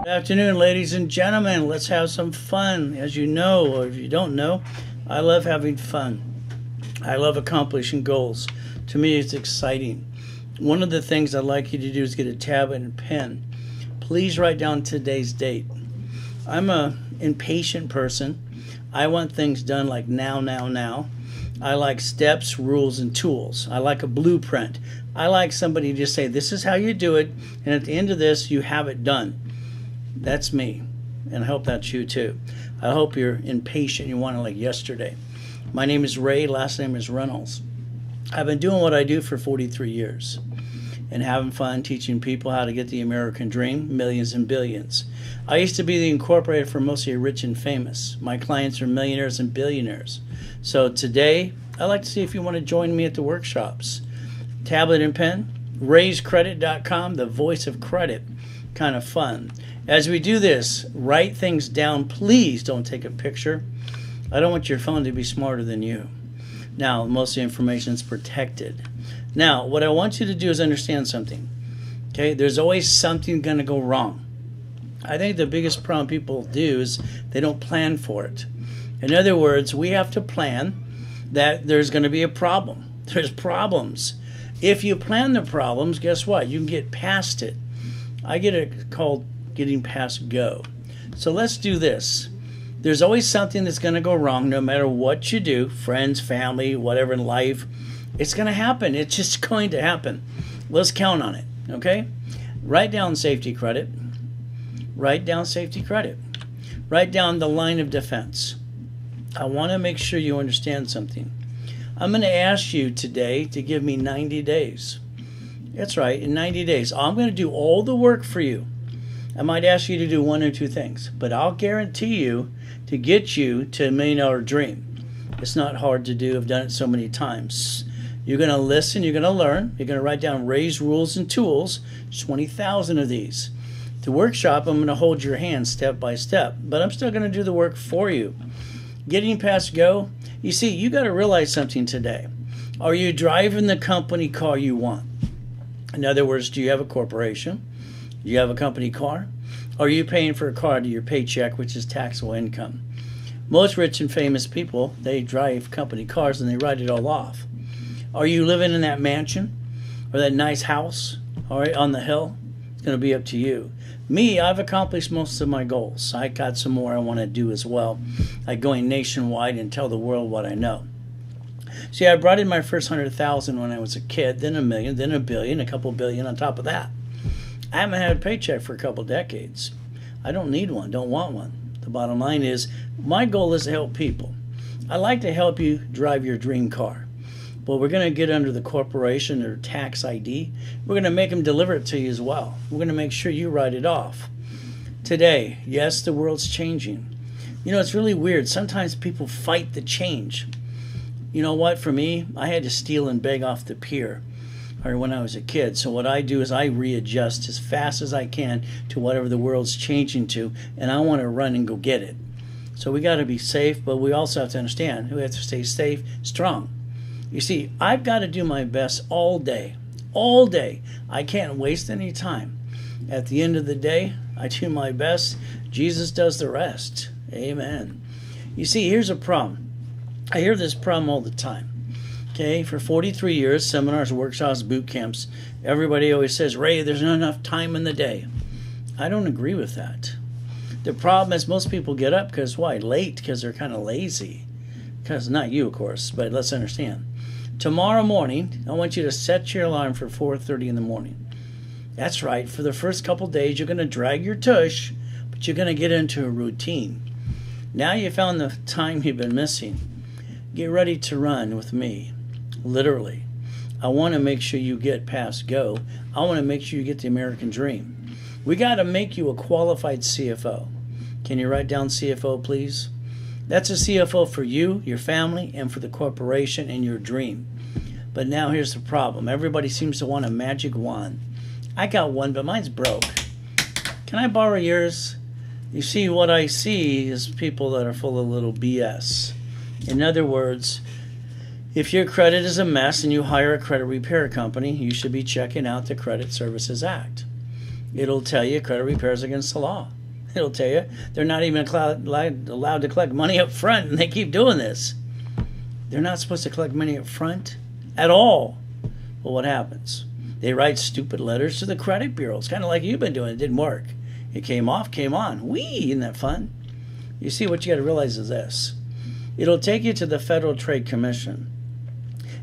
Good afternoon, ladies and gentlemen. Let's have some fun. As you know, or if you don't know, I love having fun. I love accomplishing goals. To me, it's exciting. One of the things I'd like you to do is get a tablet and pen. Please write down today's date. I'm a impatient person. I want things done like now, now, now. I like steps, rules, and tools. I like a blueprint. I like somebody to just say, this is how you do it, and at the end of this, you have it done. That's me, and I hope that's you too. I hope you're impatient. You want it like yesterday. My name is Ray. Last name is Reynolds. I've been doing what I do for 43 years and having fun teaching people how to get the American dream, millions and billions. I used to be the incorporator for mostly rich and famous. My clients are millionaires and billionaires. So today, I'd like to see if you want to join me at the workshops. Tablet and pen, raisecredit.com, the voice of credit. Kind of fun. As we do this, write things down. Please don't take a picture. I don't want your phone to be smarter than you. Now, most of the information is protected. Now, what I want you to do is understand something. Okay, there's always something going to go wrong. I think the biggest problem people do is they don't plan for it. In other words, we have to plan that there's going to be a problem. There's problems. If you plan the problems, guess what? You can get past it. I get it called getting past go. So let's do this. There's always something that's going to go wrong no matter what you do, friends, family, whatever in life. It's going to happen. It's just going to happen. Let's count on it, okay? Write down safety credit. Write down safety credit. Write down the line of defense. I want to make sure you understand something. I'm going to ask you today to give me 90 days. That's right, in 90 days. I'm going to do all the work for you. I might ask you to do one or two things, but I'll guarantee you to get you to $1 million dream. It's not hard to do. I've done it so many times. You're going to listen. You're going to learn. You're going to write down raise rules and tools. There's 20,000 of these. The workshop, I'm going to hold your hand step by step, but I'm still going to do the work for you. Getting past go, you see, you got to realize something today. Are you driving the company car you want? In other words, do you have a corporation? Do you have a company car? Are you paying for a car to your paycheck, which is taxable income? Most rich and famous people, they drive company cars and they write it all off. Are you living in that mansion or that nice house, all right, on the hill? It's going to be up to you. Me, I've accomplished most of my goals. I got some more I want to do as well, like going nationwide and tell the world what I know. See, I brought in my first 100,000 when I was a kid, then $1 million, then $1 billion, a couple billion on top of that. I haven't had a paycheck for a couple decades. I don't need one, don't want one. The bottom line is, my goal is to help people. I like to help you drive your dream car. But we're going to get under the corporation or tax ID. We're going to make them deliver it to you as well. We're going to make sure you write it off. Today, yes, the world's changing. You know, it's really weird. Sometimes people fight the change. You know what? For me, I had to steal and beg off the pier or when I was a kid. So what I do is I readjust as fast as I can to whatever the world's changing to, and I want to run and go get it. So we got to be safe, but we also have to understand we have to stay safe, strong. You see, I've got to do my best all day. All day. I can't waste any time. At the end of the day, I do my best. Jesus does the rest. Amen. You see, here's a problem. I hear this problem all the time. Okay, for 43 years, seminars, workshops, boot camps, everybody always says, Ray, there's not enough time in the day. I don't agree with that. The problem is most people get up because why? Late, because they're kind of lazy. Because not you, of course, but let's understand. Tomorrow morning, I want you to set your alarm for 4:30 in the morning. That's right. For the first couple days, you're going to drag your tush, but you're going to get into a routine. Now you found the time you've been missing. Get ready to run with me. Literally. I want to make sure you get past go. I want to make sure you get the American dream. We got to make you a qualified CFO. Can you write down CFO, please? That's a CFO for you, your family, and for the corporation and your dream. But now here's the problem. Everybody seems to want a magic wand. I got one, but mine's broke. Can I borrow yours? You see, what I see is people that are full of little BS. In other words, if your credit is a mess and you hire a credit repair company, you should be checking out the Credit Services Act. It'll tell you credit repair is against the law. It'll tell you they're not even allowed to collect money up front, and they keep doing this. They're not supposed to collect money up front at all. Well, what happens? They write stupid letters to the credit bureaus, kind of like you've been doing. It didn't work. It came off, came on. Whee! Isn't that fun? You see, what you got to realize is this. It'll take you to the Federal Trade Commission.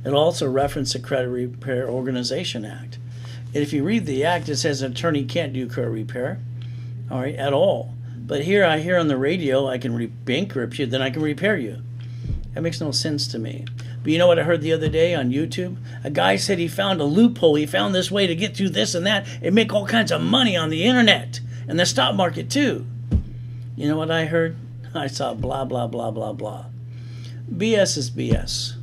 It'll also reference the Credit Repair Organization Act. And if you read the act, it says an attorney can't do credit repair, all right, at all. But here I hear on the radio, I can bankrupt you, then I can repair you. That makes no sense to me. But you know what I heard the other day on YouTube? A guy said he found a loophole. He found this way to get through this and that and make all kinds of money on the internet and the stock market too. You know what I heard? I saw blah, blah, blah, blah, blah. BS is BS.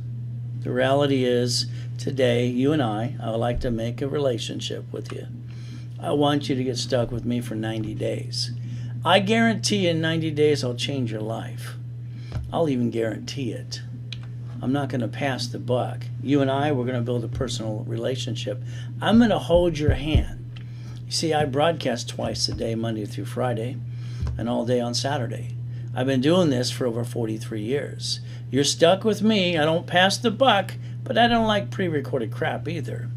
The reality is, today, you and I would like to make a relationship with you. I want you to get stuck with me for 90 days. I guarantee in 90 days I'll change your life. I'll even guarantee it. I'm not going to pass the buck. You and I, we're going to build a personal relationship. I'm going to hold your hand. You see, I broadcast twice a day, Monday through Friday, and all day on Saturday. I've been doing this for over 43 years. You're stuck with me. I don't pass the buck, but I don't like pre-recorded crap either.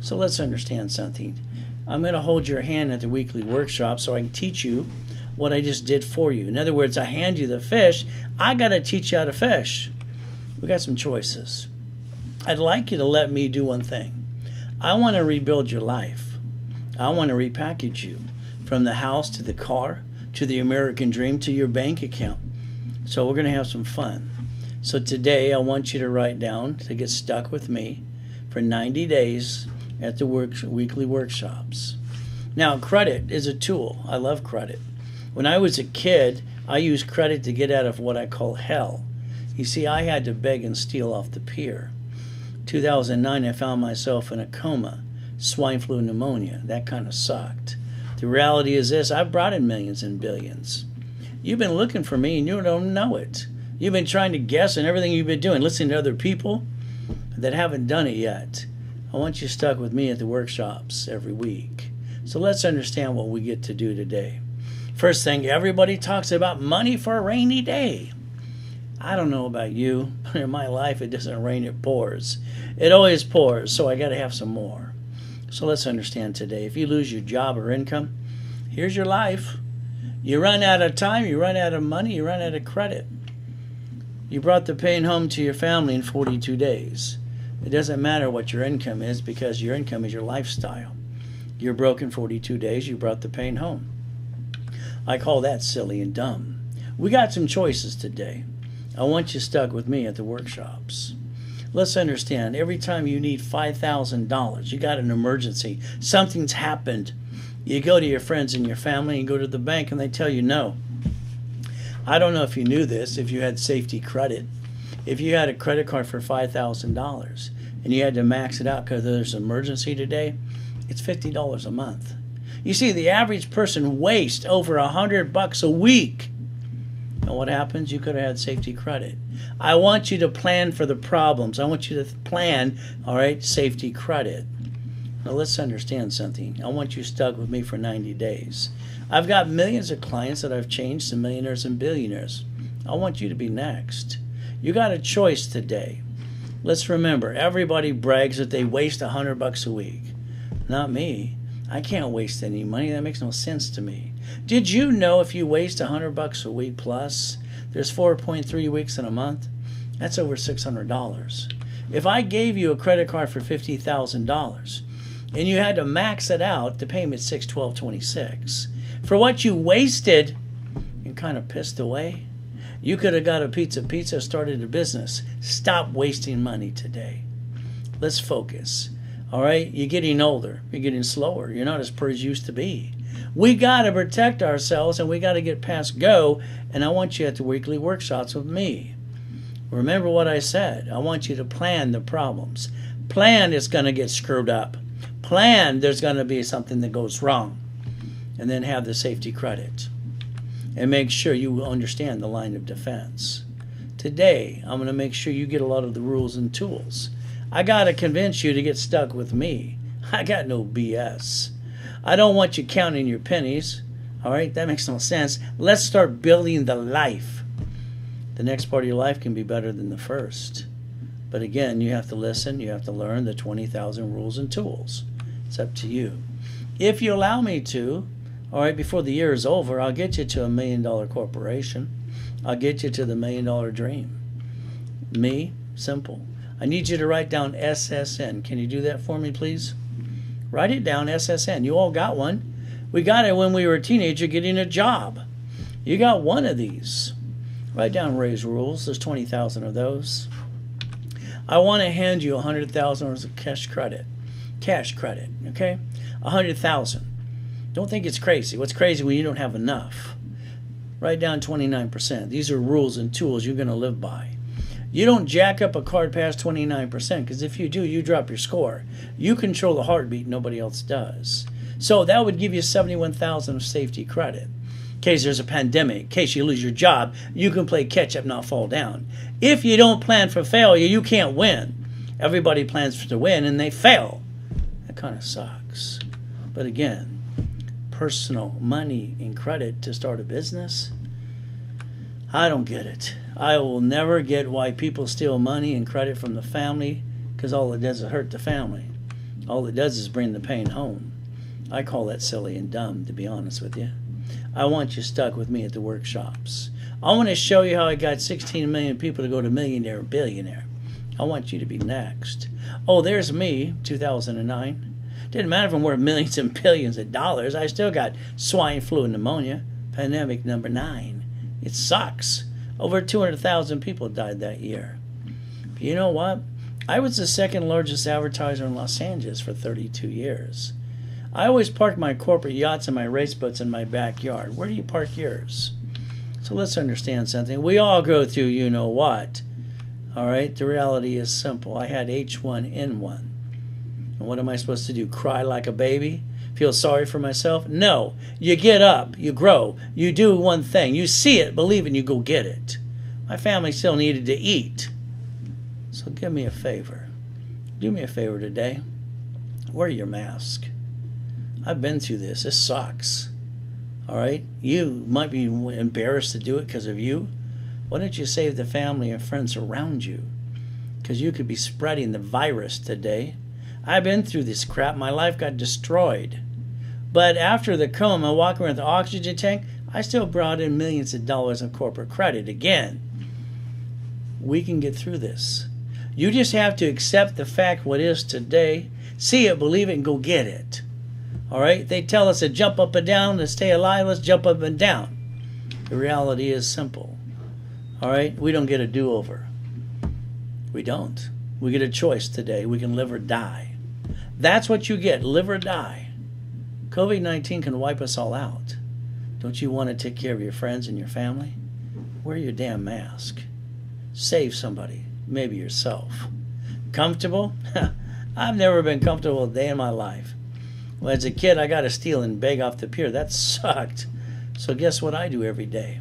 So let's understand something. I'm going to hold your hand at the weekly workshop so I can teach you what I just did for you. In other words, I hand you the fish. I got to teach you how to fish. We got some choices. I'd like you to let me do one thing. I want to rebuild your life. I want to repackage you from the house to the car to the American dream to your bank account. So we're going to have some fun. So today I want you to write down to get stuck with me for 90 days at the weekly workshops. Now, credit is a tool. I love credit. When I was a kid, I used credit to get out of what I call hell. You see, I had to beg and steal off the pier. 2009, I found myself in a coma, swine flu pneumonia. That kind of sucked. The reality is this, I've brought in millions and billions. You've been looking for me and you don't know it. You've been trying to guess and everything you've been doing, listening to other people that haven't done it yet. I want you stuck with me at the workshops every week. So let's understand what we get to do today. First thing, everybody talks about money for a rainy day. I don't know about you, but in my life it doesn't rain, it pours. It always pours, so I got to have some more. So let's understand today. If you lose your job or income, here's your life. You run out of time, you run out of money, you run out of credit. You brought the pain home to your family in 42 days. It doesn't matter what your income is because your income is your lifestyle. You're broke in 42 days, you brought the pain home. I call that silly and dumb. We got some choices today. I want you stuck with me at the workshops. Let's understand, every time you need $5,000, you got an emergency, something's happened. You go to your friends and your family and go to the bank and they tell you no. I don't know if you knew this, if you had safety credit. If you had a credit card for $5,000 and you had to max it out because there's an emergency today, it's $50 a month. You see, the average person wastes over $100 a week. And what happens? You could have had safety credit. I want you to plan for the problems. I want you to plan, all right, safety credit. Now let's understand something. I want you stuck with me for 90 days. I've got millions of clients that I've changed to millionaires and billionaires. I want you to be next. You got a choice today. Let's remember, everybody brags that they waste $100 a week. Not me. I can't waste any money. That makes no sense to me. Did you know if you waste $100 a week plus, there's 4.3 weeks in a month? That's over $600. If I gave you a credit card for $50,000 and you had to max it out, the payment's $612.26. For what you wasted, you're kind of pissed away. You could have got a pizza, started a business. Stop wasting money today. Let's focus. All right? You're getting older. You're getting slower. You're not as per as you used to be. We got to protect ourselves and we got to get past go. And I want you at the weekly workshops with me. Remember what I said. I want you to plan the problems. Plan it's going to get screwed up. Plan there's going to be something that goes wrong. And then have the safety credit. And make sure you understand the line of defense. Today, I'm going to make sure you get a lot of the rules and tools. I got to convince you to get stuck with me. I got no BS. I don't want you counting your pennies. All right, that makes no sense. Let's start building the life. The next part of your life can be better than the first. But again, you have to listen. You have to learn the 20,000 rules and tools. It's up to you. If you allow me to, all right, before the year is over, I'll get you to $1 million corporation. I'll get you to the $1 million dream. Me, simple. I need you to write down SSN. Can you do that for me, please? Write it down, SSN. You all got one. We got it when we were a teenager getting a job. You got one of these. Write down Ray's rules. There's 20,000 of those. I want to hand you $100,000 of cash credit. Cash credit, okay? 100,000. Don't think it's crazy. What's crazy when you don't have enough? Write down 29%. These are rules and tools you're going to live by. You don't jack up a card past 29%, because if you do, you drop your score. You control the heartbeat, nobody else does. So that would give you 71,000 of safety credit. In case there's a pandemic, in case you lose your job, you can play catch up, not fall down. If you don't plan for failure, you can't win. Everybody plans to win and they fail. That kind of sucks. But again, personal money and credit to start a business, I don't get it. I will never get why people steal money and credit from the family, because all it does is hurt the family. All it does is bring the pain home. I call that silly and dumb, to be honest with you. I want you stuck with me at the workshops. I want to show you how I got 16 million people to go to Millionaire and Billionaire. I want you to be next. Oh, there's me, 2009. Didn't matter if I'm worth millions and billions of dollars. I still got swine flu and pneumonia. Pandemic number 9. It sucks. Over 200,000 people died that year. But you know what? I was the second largest advertiser in Los Angeles for 32 years. I always park my corporate yachts and my race boats in my backyard. Where do you park yours? So let's understand something. We all go through you know what. All right? The reality is simple. I had H1N1. And what am I supposed to do? Cry like a baby? Feel sorry for myself? No. You get up. You grow. You do one thing. You see it, believe it, and you go get it. My family still needed to eat. So give me a favor. Do me a favor today. Wear your mask. I've been through this. This sucks. All right? You might be embarrassed to do it because of you. Why don't you save the family and friends around you? Because you could be spreading the virus today. I've been through this crap. My life got destroyed. But after the coma, walking around with the oxygen tank, I still brought in millions of dollars in corporate credit again. We can get through this. You just have to accept the fact what is today, see it, believe it, and go get it. All right? They tell us to jump up and down, to stay alive, let's jump up and down. The reality is simple. All right? We don't get a do-over. We don't. We get a choice today. We can live or die. That's what you get, live or die. COVID-19 can wipe us all out. Don't you want to take care of your friends and your family? Wear your damn mask. Save somebody, maybe yourself. Comfortable? I've never been comfortable a day in my life. Well, as a kid, I got to steal and beg off the pier. That sucked. So guess what I do every day?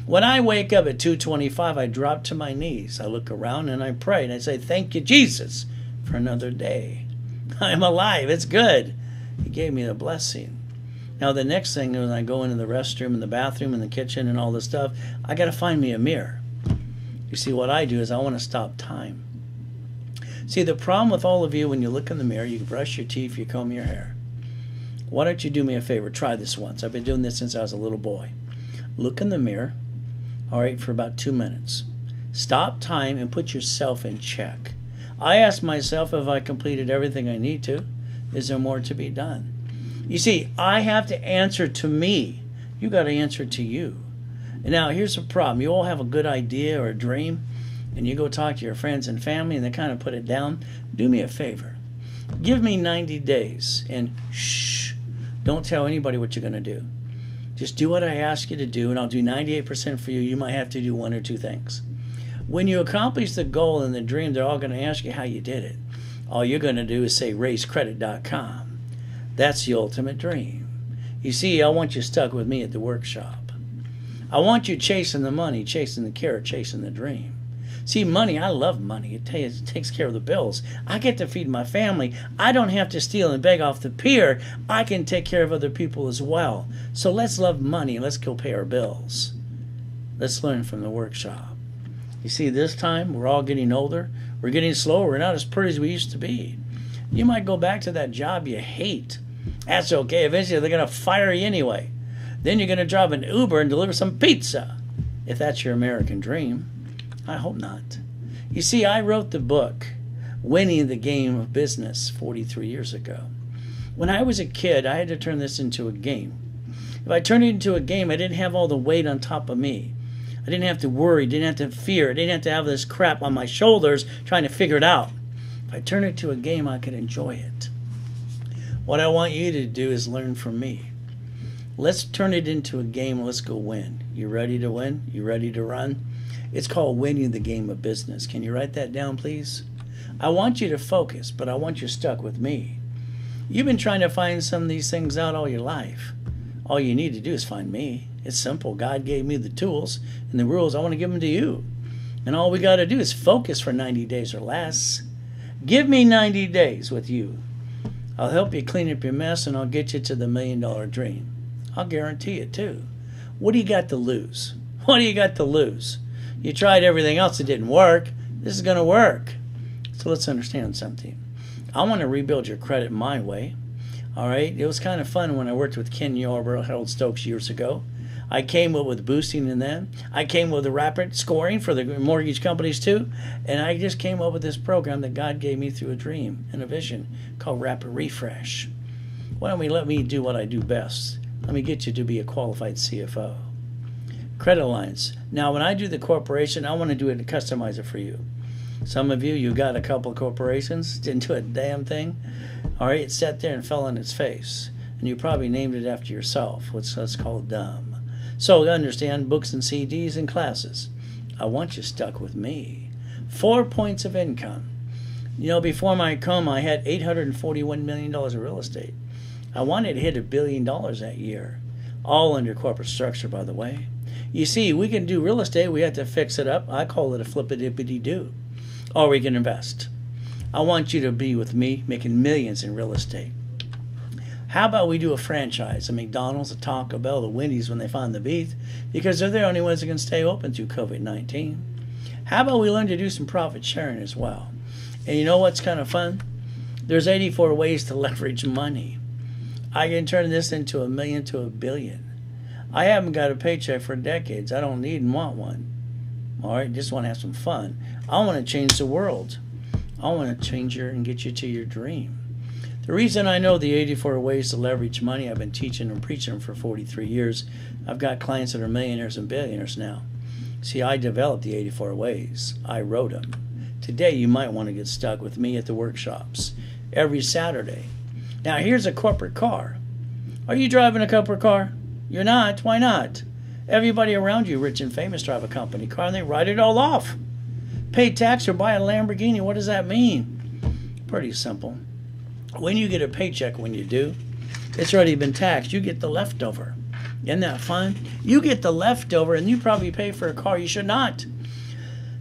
When I wake up at 2:25, I drop to my knees. I look around and I pray and I say, thank you, Jesus, for another day. I'm alive. It's good. He gave me a blessing. Now, the next thing is when I go into the restroom and the bathroom and the kitchen and all this stuff, I got to find me a mirror. You see, what I do is I want to stop time. See, the problem with all of you, when you look in the mirror, you brush your teeth, you comb your hair. Why don't you do me a favor? Try this once. I've been doing this since I was a little boy. Look in the mirror, all right, for about 2 minutes. Stop time and put yourself in check. I ask myself if I completed everything I need to. Is there more to be done? You see, I have to answer to me. You got to answer to you. And now, here's the problem. You all have a good idea or a dream, and you go talk to your friends and family, and they kind of put it down. Do me a favor. Give me 90 days, and shh, don't tell anybody what you're going to do. Just do what I ask you to do, and I'll do 98% for you. You might have to do 1 or 2 things. When you accomplish the goal and the dream, they're all going to ask you how you did it. All you're going to do is say raisecredit.com. That's the ultimate dream. You see, I want you stuck with me at the workshop. I want you chasing the money, chasing the carrot, chasing the dream. See, money, I love money. It takes care of the bills. I get to feed my family. I don't have to steal and beg off the pier. I can take care of other people as well. So let's love money. Let's go pay our bills. Let's learn from the workshop. You see, this time we're all getting older. We're getting slower. We're not as pretty as we used to be. You might go back to that job you hate. That's okay. Eventually they're going to fire you anyway. Then you're going to drive an Uber and deliver some pizza. If that's your American dream. I hope not. You see, I wrote the book, Winning the Game of Business, 43 years ago. When I was a kid, I had to turn this into a game. If I turned it into a game, I didn't have all the weight on top of me. I didn't have to worry, didn't have to fear, didn't have to have this crap on my shoulders trying to figure it out. If I turned it to a game, I could enjoy it. What I want you to do is learn from me. Let's turn it into a game. Let's go win. You ready to win? You ready to run? It's called Winning the Game of Business. Can you write that down, please? I want you to focus, but I want you stuck with me. You've been trying to find some of these things out all your life. All you need to do is find me. It's simple. God gave me the tools and the rules. I want to give them to you. And all we got to do is focus for 90 days or less. Give me 90 days with you. I'll help you clean up your mess, and I'll get you to the $1 million dream. I'll guarantee it, too. What do you got to lose? What do you got to lose? You tried everything else, it didn't work. This is going to work. So let's understand something. I want to rebuild your credit my way. All right? It was kind of fun when I worked with Ken Yarborough, Harold Stokes years ago. I came up with boosting in them. I came up with the rapid scoring for the mortgage companies too. And I just came up with this program that God gave me through a dream and a vision called Rapid Refresh. Why don't we let me do what I do best? Let me get you to be a qualified CFO. Credit lines. Now, when I do the corporation, I want to do it and customize it for you. Some of you got a couple of corporations, didn't do a damn thing. All right, it sat there and fell on its face. And you probably named it after yourself, which is called dumb. So understand books and CDs and classes. I want you stuck with me. 4 points of income. You know, before my coma, I had $841 million of real estate. I wanted to hit $1 billion that year. All under corporate structure, by the way. You see, we can do real estate. We have to fix it up. I call it a flip-a-dippity-do. Or we can invest. I want you to be with me making millions in real estate. How about we do a franchise? A McDonald's, a Taco Bell, the Wendy's when they find the beef, because they're the only ones that can stay open through COVID-19. How about we learn to do some profit sharing as well? And you know what's kind of fun? There's 84 ways to leverage money. I can turn this into $1 million to $1 billion. I haven't got a paycheck for decades. I don't need and want one. All right, just want to have some fun. I want to change the world. I want to change and get you to your dream. The reason I know the 84 ways to leverage money, I've been teaching and preaching them for 43 years. I've got clients that are millionaires and billionaires now. See, I developed the 84 ways. I wrote them. Today, you might want to get stuck with me at the workshops every Saturday. Now, here's a corporate car. Are you driving a corporate car? You're not. Why not? Everybody around you, rich and famous, drive a company car, and they write it all off. Pay tax or buy a Lamborghini. What does that mean? Pretty simple. When you get a paycheck, when you do, it's already been taxed. You get the leftover. Isn't that fun? You get the leftover, and you probably pay for a car you should not.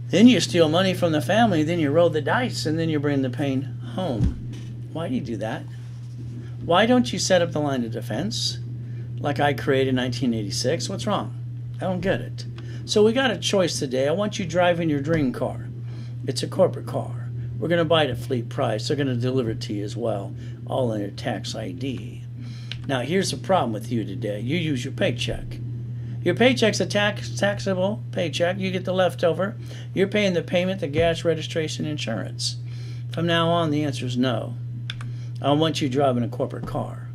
Then you steal money from the family, then you roll the dice, and then you bring the pain home. Why do you do that? Why don't you set up the line of defense like I created in 1986? What's wrong? I don't get it. So we got a choice today. I want you driving your dream car. It's a corporate car. We're going to buy it at fleet price. They're going to deliver it to you as well, all under tax ID. Now, here's the problem with you today. You use your paycheck. Your paycheck's a taxable paycheck. You get the leftover. You're paying the payment, the gas, registration, insurance. From now on, the answer is no. I want you driving a corporate car.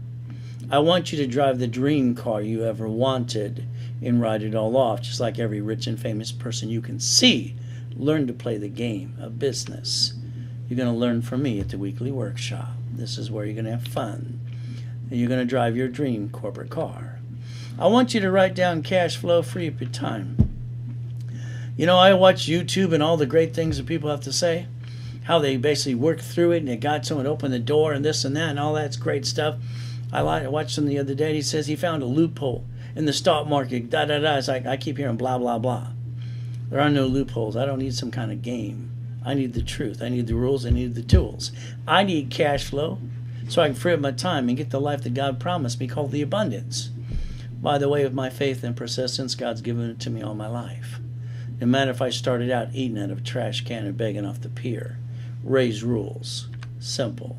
I want you to drive the dream car you ever wanted and ride it all off, just like every rich and famous person you can see. Learn to play the game of business. You're going to learn from me at the weekly workshop. This is where you're going to have fun. And you're going to drive your dream corporate car. I want you to write down cash flow, free up your time. You know, I watch YouTube and all the great things that people have to say, how they basically worked through it and they got someone to open the door and this and that and all that's great stuff. I watched him the other day. He says he found a loophole in the stock market. It's like I keep hearing blah, blah, blah. There are no loopholes. I don't need some kind of game. I need the truth. I need the rules. I need the tools. I need cash flow so I can free up my time and get the life that God promised me, called the abundance. By the way of my faith and persistence, God's given it to me all my life. No matter if I started out eating out of a trash can or begging off the pier. Ray's rules. Simple.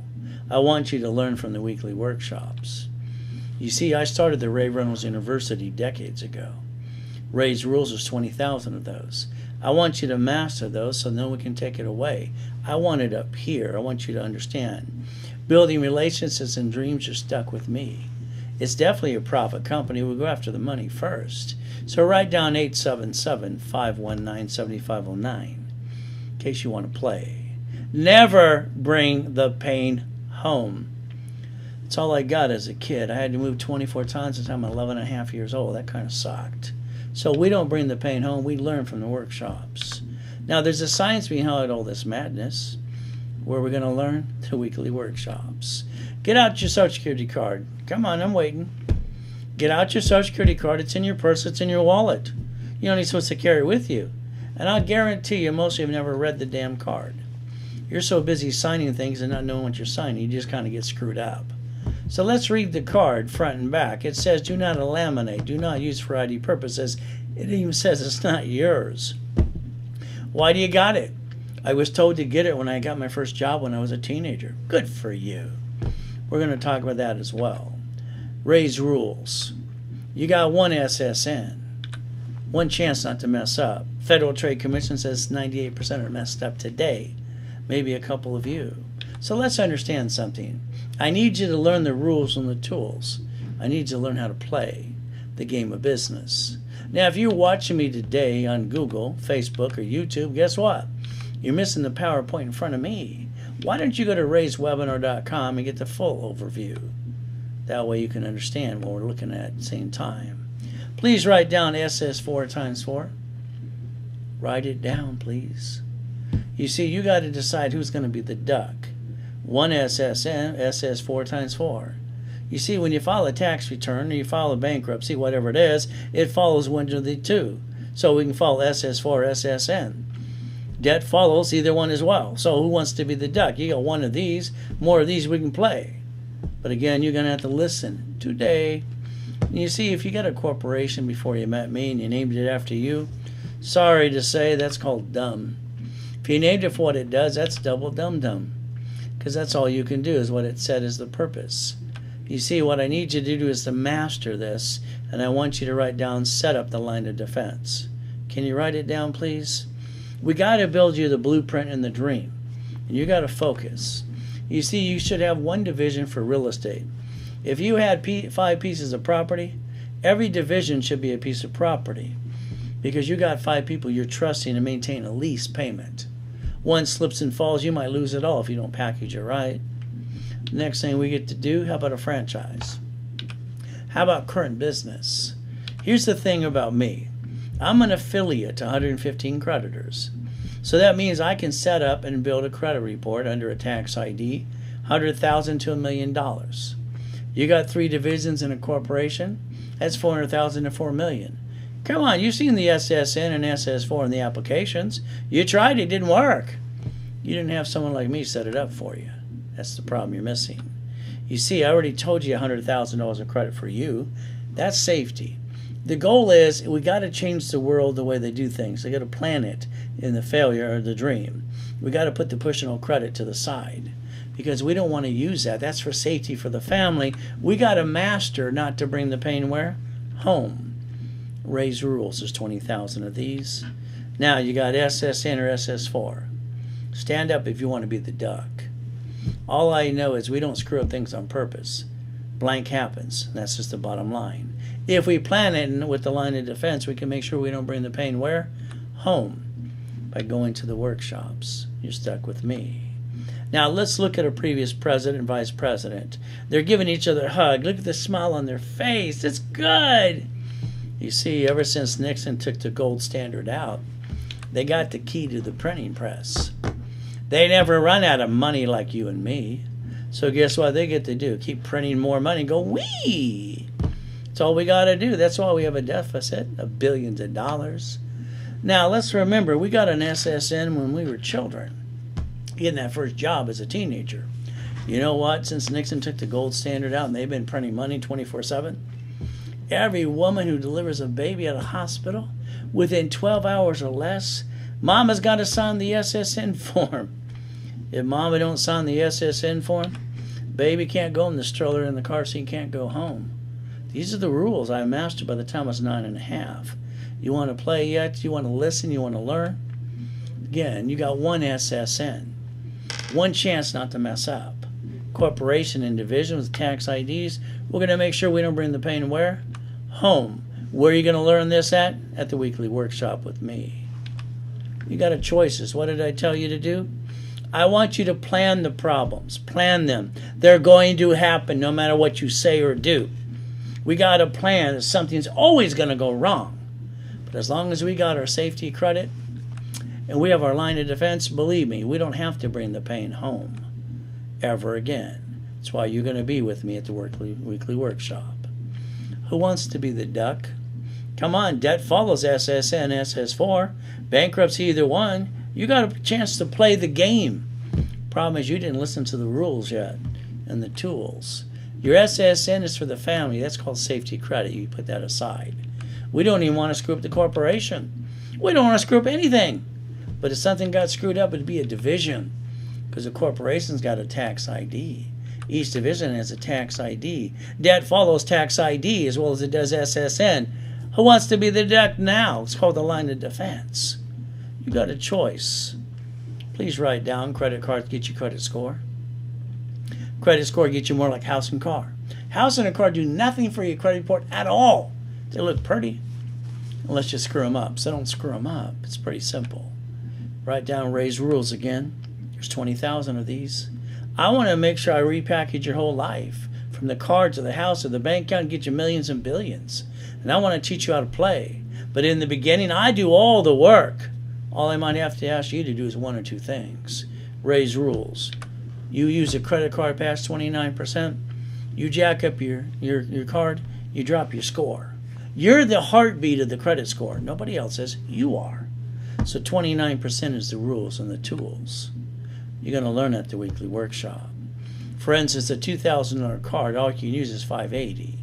I want you to learn from the weekly workshops. You see, I started the Ray Reynolds University decades ago. Ray's rules, there's 20,000 of those. I want you to master those so no one can take it away. I want it up here. I want you to understand. Building relationships and dreams are stuck with me. It's definitely a profit company. We'll go after the money first. So write down 877-519-7509 in case you want to play. Never bring the pain home. It's all I got as a kid. I had to move 24 times since I'm 11 and a half years old. That kind of sucked. So we don't bring the pain home. We learn from the workshops. Now, there's a science behind all this madness. Where we're going to learn? The weekly workshops. Get out your Social Security card. Come on, I'm waiting. Get out your Social Security card. It's in your purse. It's in your wallet. You're only supposed to carry it with you. And I'll guarantee you most of you have never read the damn card. You're so busy signing things and not knowing what you're signing, you just kind of get screwed up. So let's read the card front and back. It says, do not laminate. Do not use for ID purposes. It even says it's not yours. Why do you got it? I was told to get it when I got my first job when I was a teenager. Good for you. We're going to talk about that as well. Ray's rules. You got one SSN. One chance not to mess up. Federal Trade Commission says 98% are messed up today. Maybe a couple of you. So let's understand something. I need you to learn the rules and the tools. I need you to learn how to play the game of business. Now, if you're watching me today on Google, Facebook, or YouTube, guess what? You're missing the PowerPoint in front of me. Why don't you go to rayswebinar.com and get the full overview? That way you can understand what we're looking at the same time. Please write down SS4 times 4. Write it down, please. You see, you got to decide who's going to be the duck. One SSN, SS4 times 4. You see, when you file a tax return or you file a bankruptcy, whatever it is, it follows one of the two. So we can file SS4, SSN. Debt follows either one as well. So who wants to be the duck? You got one of these. More of these we can play. But again, you're going to have to listen today. And you see, if you got a corporation before you met me and you named it after you, sorry to say, that's called dumb. If you named it for what it does, that's double dum-dum. Because that's all you can do is what it said is the purpose. You see, what I need you to do is to master this, and I want you to write down, set up the line of defense. Can you write it down, please? We got to build you the blueprint and the dream, and you got to focus. You see, you should have one division for real estate. If you had 5 pieces of property, every division should be a piece of property, because you got 5 people you're trusting to maintain a lease payment. One slips and falls, you might lose it all if you don't package it right. Next thing we get to do, how about a franchise? How about current business? Here's the thing about me. I'm an affiliate to 115 creditors. So that means I can set up and build a credit report under a tax ID, $100,000 to $1 million. You got 3 divisions in a corporation, that's $400,000 to $4 million. Come on, you've seen the SSN and SS4 in the applications. You tried it, didn't work. You didn't have someone like me set it up for you. That's the problem you're missing. You see, I already told you $100,000 of credit for you. That's safety. The goal is we got to change the world the way they do things. They got to plan it in the failure or the dream. We got to put the personal credit to the side because we don't want to use that. That's for safety for the family. We got to master not to bring the pain where? Home. Ray's rules. There's 20,000 of these. Now you got SSN or SS4. Stand up if you want to be the duck. All I know is we don't screw up things on purpose. Blank happens. That's just the bottom line. If we plan it with the line of defense, we can make sure we don't bring the pain where? Home. By going to the workshops. You're stuck with me. Now let's look at a previous president and vice president. They're giving each other a hug. Look at the smile on their face. It's good. You see, ever since Nixon took the gold standard out, they got the key to the printing press. They never run out of money like you and me. So guess what they get to do? Keep printing more money and go, wee! That's all we got to do. That's why we have a deficit of billions of dollars. Now, let's remember, we got an SSN when we were children, getting that first job as a teenager. You know what? Since Nixon took the gold standard out and they've been printing money 24/7, every woman who delivers a baby at a hospital, within 12 hours or less, mama's got to sign the SSN form. If mama don't sign the SSN form, baby can't go in the stroller and the car seat can't go home. These are the rules I mastered by the time I was 9.5. You want to play yet? You want to listen? You want to learn? Again, you got one SSN. One chance not to mess up. Corporation and division with tax IDs. We're going to make sure we don't bring the pain where? Home. Where are you going to learn this at? At the weekly workshop with me. You got a choices. What did I tell you to do? I want you to plan the problems. Plan them. They're going to happen no matter what you say or do. We got a plan that something's always going to go wrong. But as long as we got our safety credit and we have our line of defense, believe me, we don't have to bring the pain home ever again. That's why you're going to be with me at the weekly workshop. Who wants to be the duck? Come on, debt follows SSN, SS4. Bankruptcy, either one. You got a chance to play the game. Problem is you didn't listen to the rules yet and the tools. Your SSN is for the family. That's called safety credit. You put that aside. We don't even want to screw up the corporation. We don't want to screw up anything. But if something got screwed up, it'd be a division. Because the corporation's got a tax ID. Each division has a tax ID. Debt follows tax ID as well as it does SSN. Who wants to be the duck now? It's called the line of defense. You got a choice. Please write down credit cards get you credit score. Credit score gets you more like house and car. House and a car do nothing for your credit report at all. They look pretty unless you screw them up. So don't screw them up. It's pretty simple. Write down Ray's rules again. There's 20,000 of these. I want to make sure I repackage your whole life. From the car to the house to the bank account, get you millions and billions. And I want to teach you how to play. But in the beginning, I do all the work. All I might have to ask you to do is one or two things. Ray's rules. You use a credit card past 29%. You jack up your card. You drop your score. You're the heartbeat of the credit score. Nobody else is. You are. So 29% is the rules and the tools. You're going to learn at the weekly workshop. For instance, a $2,000 card, all you can use is $580.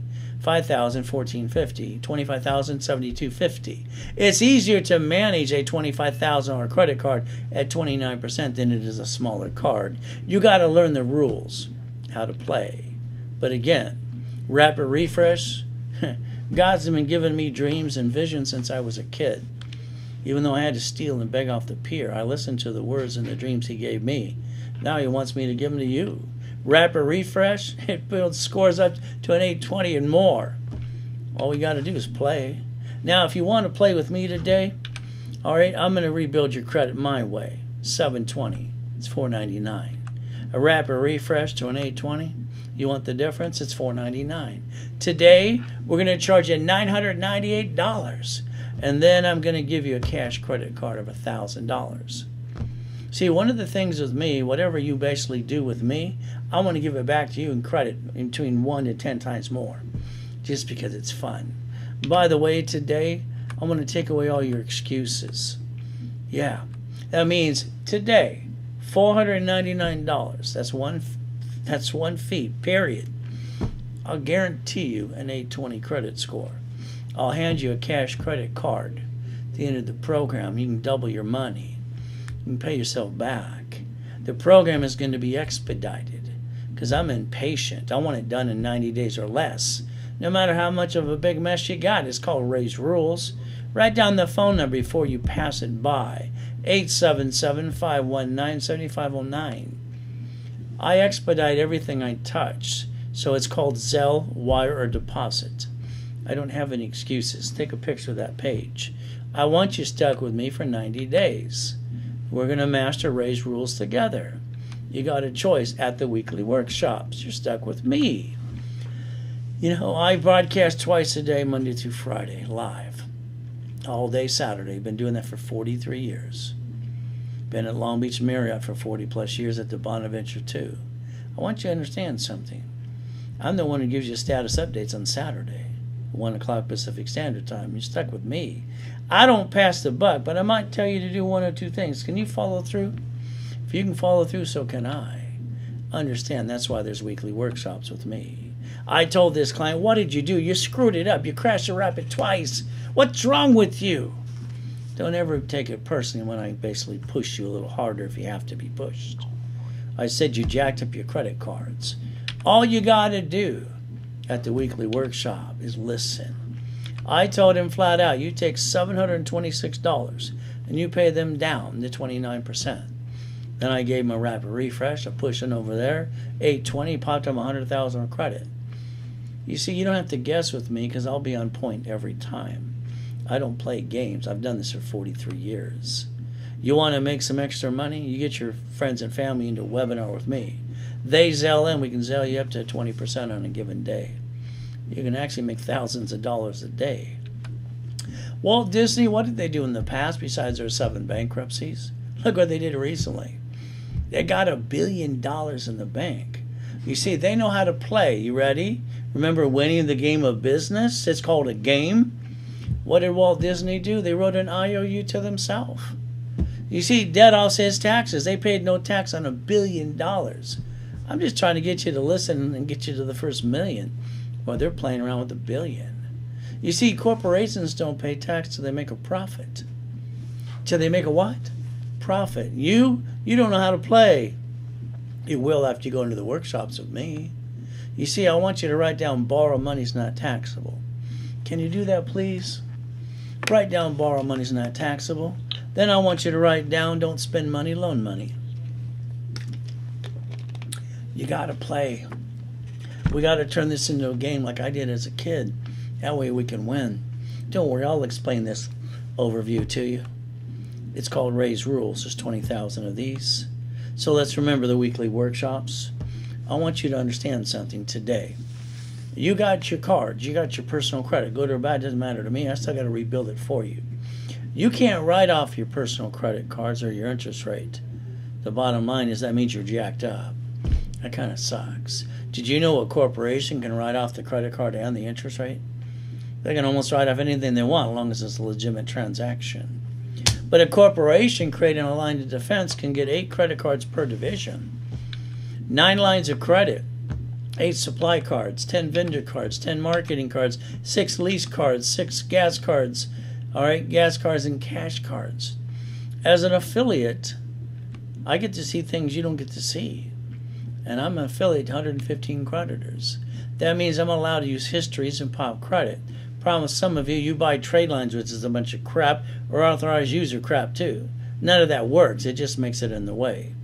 $5,000, $1,450. $25,000, $7,250. It's easier to manage a $25,000 credit card at 29% than it is a smaller card. You got to learn the rules, how to play. But again, rapid refresh. God's been giving me dreams and visions since I was a kid. Even though I had to steal and beg off the pier, I listened to the words and the dreams he gave me. Now he wants me to give them to you. Rapid refresh, it builds scores up to an 820 and more. All we got to do is play. Now, if you want to play with me today, all right, I'm going to rebuild your credit my way. 720, it's $499. A rapid refresh to an 820, you want the difference? It's $499. Today, we're going to charge you $998. And then I'm going to give you a cash credit card of $1,000. See, one of the things with me, whatever you basically do with me, I want to give it back to you in credit between 1 to 10 times more, just because it's fun. By the way, today, I'm going to take away all your excuses. Yeah, that means today, $499. That's one fee, period. I'll guarantee you an 820 credit score. I'll hand you a cash credit card. At the end of the program, you can double your money. You can pay yourself back. The program is going to be expedited because I'm impatient. I want it done in 90 days or less. No matter how much of a big mess you got, it's called Ray's Rules. Write down the phone number before you pass it by. 877-519-7509. I expedite everything I touch, so it's called Zelle, wire, or deposit. I don't have any excuses. Take a picture of that page. I want you stuck with me for 90 days. We're going to master Ray's Rules together. You got a choice at the weekly workshops. You're stuck with me. You know, I broadcast twice a day, Monday through Friday, live. All day Saturday. Been doing that for 43 years. Been at Long Beach Marriott for 40 plus years, at the Bonaventure too. I want you to understand something. I'm the one who gives you status updates on Saturday. 1 o'clock Pacific Standard Time. You're stuck with me. I don't pass the buck, but I might tell you to do one or two things. Can you follow through? If you can follow through, so can I. Understand, that's why there's weekly workshops with me. I told this client, what did you do? You screwed it up. You crashed the rapid twice. What's wrong with you? Don't ever take it personally when I basically push you a little harder if you have to be pushed. I said you jacked up your credit cards. All you got to do at the weekly workshop is listen. I told him flat out, you take $726 and you pay them down to 29%. Then I gave him a rapid refresh, a pushing over there, 820, popped him 100,000 of credit. You see, you don't have to guess with me because I'll be on point every time. I don't play games. I've done this for 43 years. You want to make some extra money? You get your friends and family into a webinar with me. They Zelle in, we can Zelle you up to 20% on a given day. You can actually make thousands of dollars a day. Walt Disney, what did they do in the past besides their 7 bankruptcies? Look what they did recently. They got $1 billion in the bank. You see, they know how to play. You ready? Remember winning the game of business? It's called a game. What did Walt Disney do? They wrote an IOU to themselves. You see, debt offsets taxes. They paid no tax on $1 billion. I'm just trying to get you to listen and get you to the first million. Well, they're playing around with $1 billion. You see, corporations don't pay tax till they make a profit. Till they make a what? Profit. You don't know how to play. You will after you go into the workshops with me. You see, I want you to write down borrow money's not taxable. Can you do that, please? Write down borrow money's not taxable. Then I want you to write down don't spend money, loan money. You got to play. We got to turn this into a game like I did as a kid. That way we can win. Don't worry, I'll explain this overview to you. It's called Ray's Rules. There's 20,000 of these. So let's remember the weekly workshops. I want you to understand something today. You got your cards. You got your personal credit. Good or bad, doesn't matter to me. I still got to rebuild it for you. You can't write off your personal credit cards or your interest rate. The bottom line is that means you're jacked up. That kind of sucks. Did you know a corporation can write off the credit card and the interest rate? They can almost write off anything they want as long as it's a legitimate transaction. But a corporation creating a line of defense can get 8 credit cards per division, 9 lines of credit, 8 supply cards, 10 vendor cards, 10 marketing cards, 6 lease cards, 6 gas cards, all right, gas cards and cash cards. As an affiliate, I get to see things you don't get to see. And I'm an affiliate to 115 creditors. That means I'm allowed to use histories and pop credit. Problem with some of you, you buy trade lines, which is a bunch of crap, or authorized user crap too. None of that works. It just makes it in the way.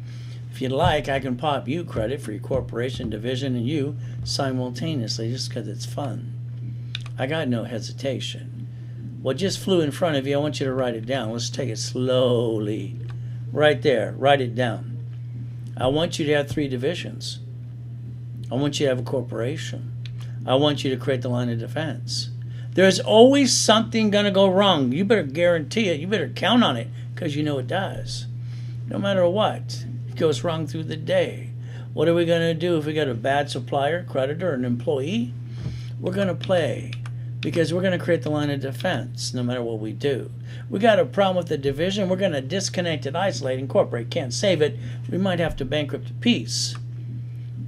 If you'd like, I can pop you credit for your corporation, division, and you simultaneously just because it's fun. I got no hesitation. What just flew in front of you, I want you to write it down. Let's take it slowly. Right there. Write it down. I want you to have 3 divisions. I want you to have a corporation. I want you to create the line of defense. There's always something going to go wrong. You better guarantee it. You better count on it because you know it does. No matter what, it goes wrong through the day. What are we going to do if we got a bad supplier, creditor, or an employee? We're going to play because we're going to create the line of defense no matter what we do. We got a problem with the division. We're going to disconnect it, isolate, incorporate. Can't save it. We might have to bankrupt a piece.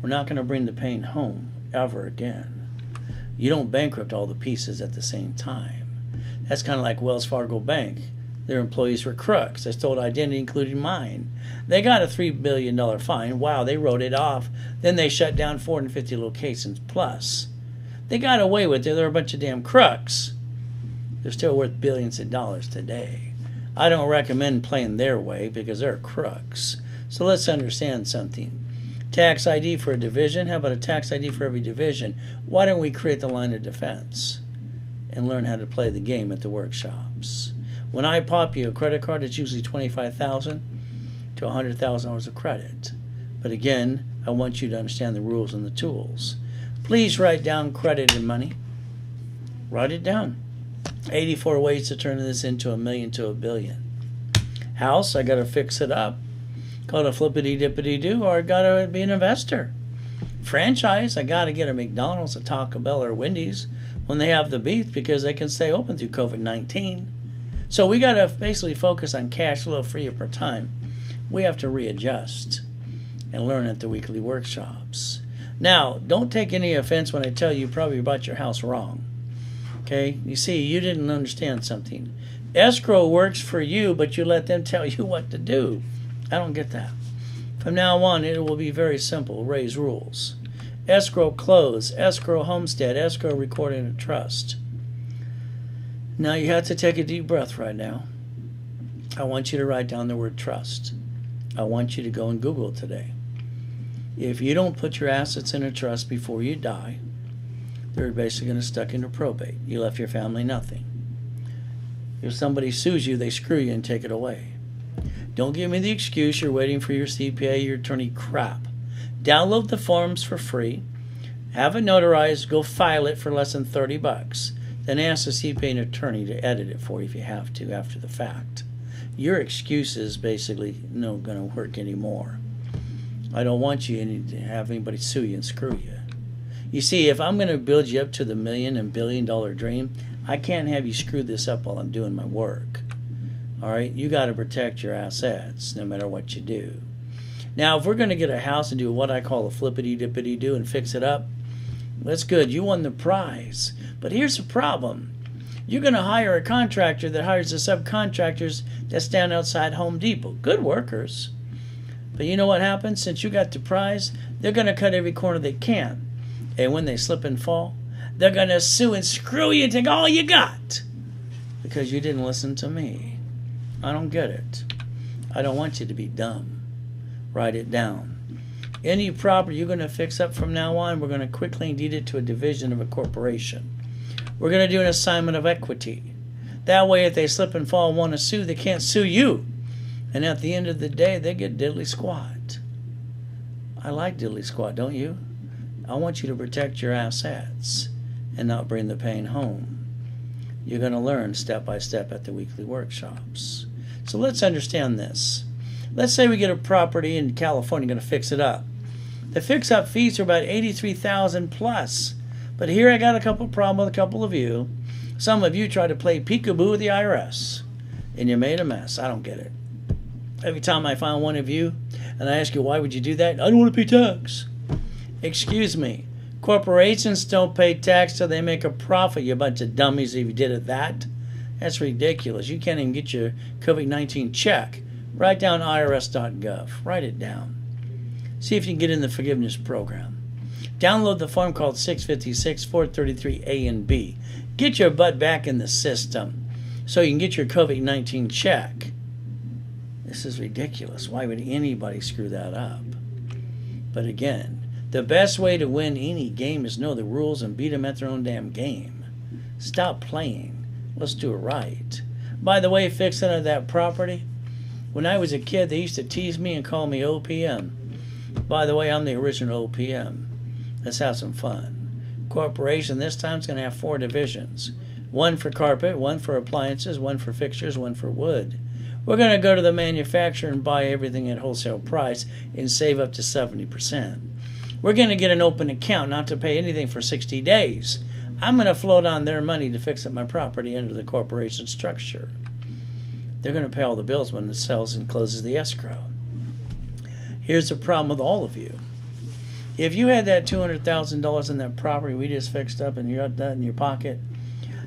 We're not going to bring the pain home ever again. You don't bankrupt all the pieces at the same time. That's kind of like Wells Fargo Bank. Their employees were crooks. They stole identity, including mine. They got a $3 billion fine. Wow, they wrote it off. Then they shut down 450 locations plus. They got away with it. They're a bunch of damn crooks. They're still worth billions of dollars today. I don't recommend playing their way because they're crooks. So let's understand something. Tax ID for a division. How about a tax ID for every division? Why don't we create the line of defense and learn how to play the game at the workshops? When I pop you a credit card, it's usually $25,000 to $100,000 of credit. But again, I want you to understand the rules and the tools. Please write down credit and money. Write it down. 84 ways to turn this into $1 million to $1 billion. House, I got to fix it up. Call it a flippity-dippity-do, or I got to be an investor. Franchise, I got to get a McDonald's, a Taco Bell, or Wendy's when they have the beef because they can stay open through COVID-19. So we got to basically focus on cash flow free per time. We have to readjust and learn at the weekly workshops. Now, don't take any offense when I tell you probably bought your house wrong. Okay? You see, you didn't understand something. Escrow works for you, but you let them tell you what to do. I don't get that. From now on, it will be very simple. Raise rules. Escrow close, escrow homestead, escrow recording of trust. Now you have to take a deep breath right now. I want you to write down the word trust. I want you to go and Google it today. If you don't put your assets in a trust before you die, they're basically going to stuck into probate. You left your family nothing. If somebody sues you, they screw you and take it away. Don't give me the excuse you're waiting for your CPA, your attorney crap. Download the forms for free. Have it notarized. Go file it for less than $30. Then ask the CPA and attorney to edit it for you if you have to after the fact. Your excuses basically not going to work anymore. I don't want you to have anybody sue you and screw you. You see, if I'm going to build you up to the million and billion-dollar dream, I can't have you screw this up while I'm doing my work. All right? You got to protect your assets no matter what you do. Now, if we're going to get a house and do what I call a flippity-dippity-do and fix it up, that's good. You won the prize. But here's the problem. You're going to hire a contractor that hires the subcontractors that stand outside Home Depot. Good workers. But you know what happens? Since you got the prize, they're going to cut every corner they can. And when they slip and fall, they're going to sue and screw you and take all you got. Because you didn't listen to me. I don't get it. I don't want you to be dumb. Write it down. Any property you're going to fix up from now on, we're going to quickly deed it to a division of a corporation. We're going to do an assignment of equity. That way, if they slip and fall and want to sue, they can't sue you. And at the end of the day, they get diddly squat. I like diddly squat, don't you? I want you to protect your assets and not bring the pain home. You're going to learn step by step at the weekly workshops. So let's understand this. Let's say we get a property in California, going to fix it up. The fix-up fees are about $83,000 plus. But here I got a couple problems with a couple of you. Some of you tried to play peekaboo with the IRS, and you made a mess. I don't get it. Every time I find one of you, and I ask you, why would you do that? I don't want to pay tax. Excuse me. Corporations don't pay tax till they make a profit, you bunch of dummies, if you did it that. That's ridiculous. You can't even get your COVID-19 check. Write down irs.gov. Write it down. See if you can get in the forgiveness program. Download the form called 656 433 A and B. Get your butt back in the system so you can get your COVID-19 check. This is ridiculous. Why would anybody screw that up? But again, the best way to win any game is know the rules and beat them at their own damn game. Stop playing. Let's do it right. By the way, fixing of that property, when I was a kid, they used to tease me and call me OPM. By the way, I'm the original OPM. Let's have some fun. Corporation this time is going to have 4 divisions. One for carpet, one for appliances, one for fixtures, one for wood. We're going to go to the manufacturer and buy everything at wholesale price and save up to 70%. We're going to get an open account not to pay anything for 60 days. I'm going to float on their money to fix up my property under the corporation structure. They're going to pay all the bills when it sells and closes the escrow. Here's the problem with all of you. If you had that $200,000 in that property we just fixed up and you had that in your pocket,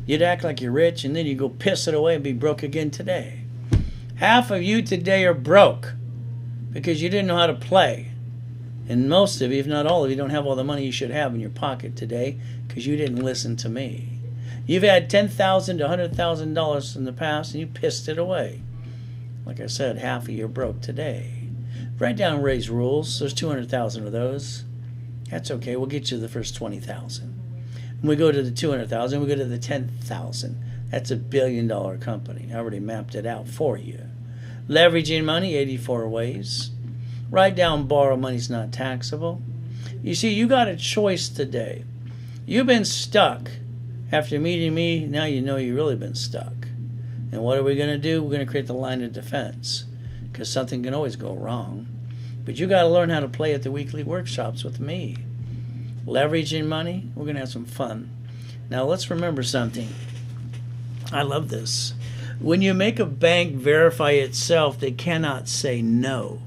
you'd act like you're rich and then you go piss it away and be broke again today. Half of you today are broke because you didn't know how to play. And most of you, if not all of you, don't have all the money you should have in your pocket today because you didn't listen to me. You've had $10,000 to $100,000 in the past and you pissed it away. Like I said, half of you are broke today. Write down raise rules. There's 200,000 of those. That's okay. We'll get you the first 20,000. When we go to the 200,000, we go to the 10,000. That's $1 billion company. I already mapped it out for you. Leveraging money, 84 ways. Write down borrow money's not taxable. You see, you got a choice today. You've been stuck. After meeting me, now you know you've really been stuck. And what are we going to do? We're going to create the line of defense because something can always go wrong. But you got to learn how to play at the weekly workshops with me. leveraging money. We're going to have some fun. Now, let's remember something. I love this. When you make a bank verify itself, they cannot say no.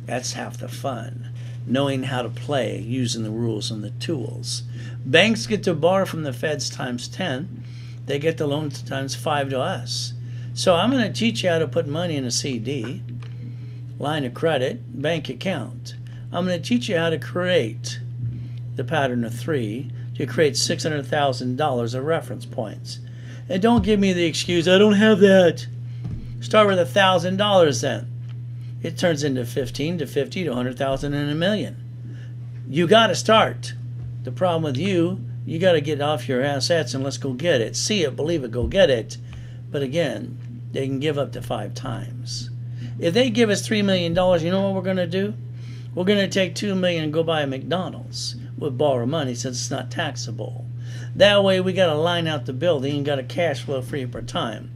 That's half the fun. Knowing how to play, using the rules and the tools. Banks get to borrow from the feds times 10. They get the loan times 5 to us. So I'm going to teach you how to put money in a CD, line of credit, bank account. I'm going to teach you how to create the pattern of 3 to create $600,000 of reference points. And don't give me the excuse, I don't have that. Start with $1,000 then. It turns into 15 to 50 to 100,000 and a million. You got to start. The problem with you got to get off your assets and let's go get it. See it, believe it, go get it. But again, they can give up to 5 times. If they give us $3 million, you know what we're going to do? We're going to take $2 million and go buy a McDonald's with borrow money since it's not taxable. That way we got to line out the building and got a cash flow free per time.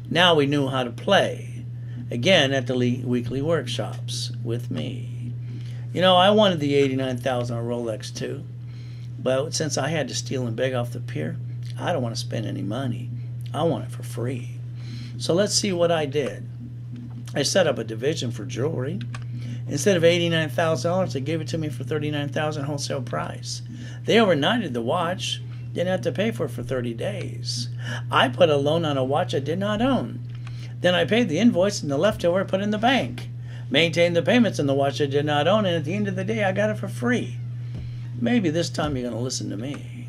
Now we knew how to play. Again, at the weekly workshops with me. You know, I wanted the $89,000 Rolex too. But since I had to steal and beg off the pier, I don't want to spend any money. I want it for free. So let's see what I did. I set up a division for jewelry. Instead of $89,000, they gave it to me for $39,000 wholesale price. They overnighted the watch. Didn't have to pay for it for 30 days. I put a loan on a watch I did not own. Then I paid the invoice and the leftover I put in the bank. Maintained the payments on the watch I did not own, and at the end of the day I got it for free. Maybe this time you're going to listen to me.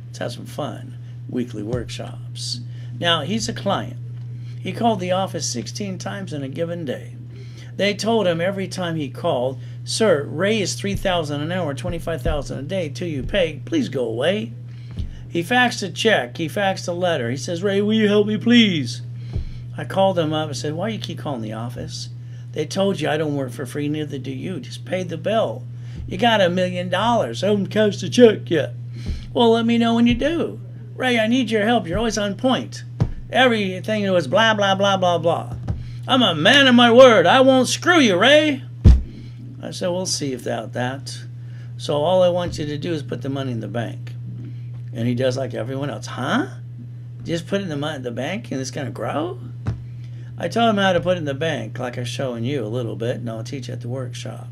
Let's have some fun. Weekly workshops. Now, he's a client. He called the office 16 times in a given day. They told him every time he called, "Sir, Ray is $3,000 an hour, $25,000 a day till you pay. Please go away." He faxed a check. He faxed a letter. He says, "Ray, will you help me, please?" I called him up and said, "Why you keep calling the office? They told you I don't work for free, neither do you. Just pay the bill. You got $1 million. I haven't cashed the check yet." "Well, let me know when you do." "Ray, I need your help. You're always on point. Everything was blah, blah, blah, blah, blah. I'm a man of my word. I won't screw you, Ray." I said, "We'll see about that. So all I want you to do is put the money in the bank." And he does like everyone else. "Huh? Just put it in the bank and it's going to grow?" I told him how to put it in the bank, like I'm showing you a little bit, and I'll teach you at the workshop.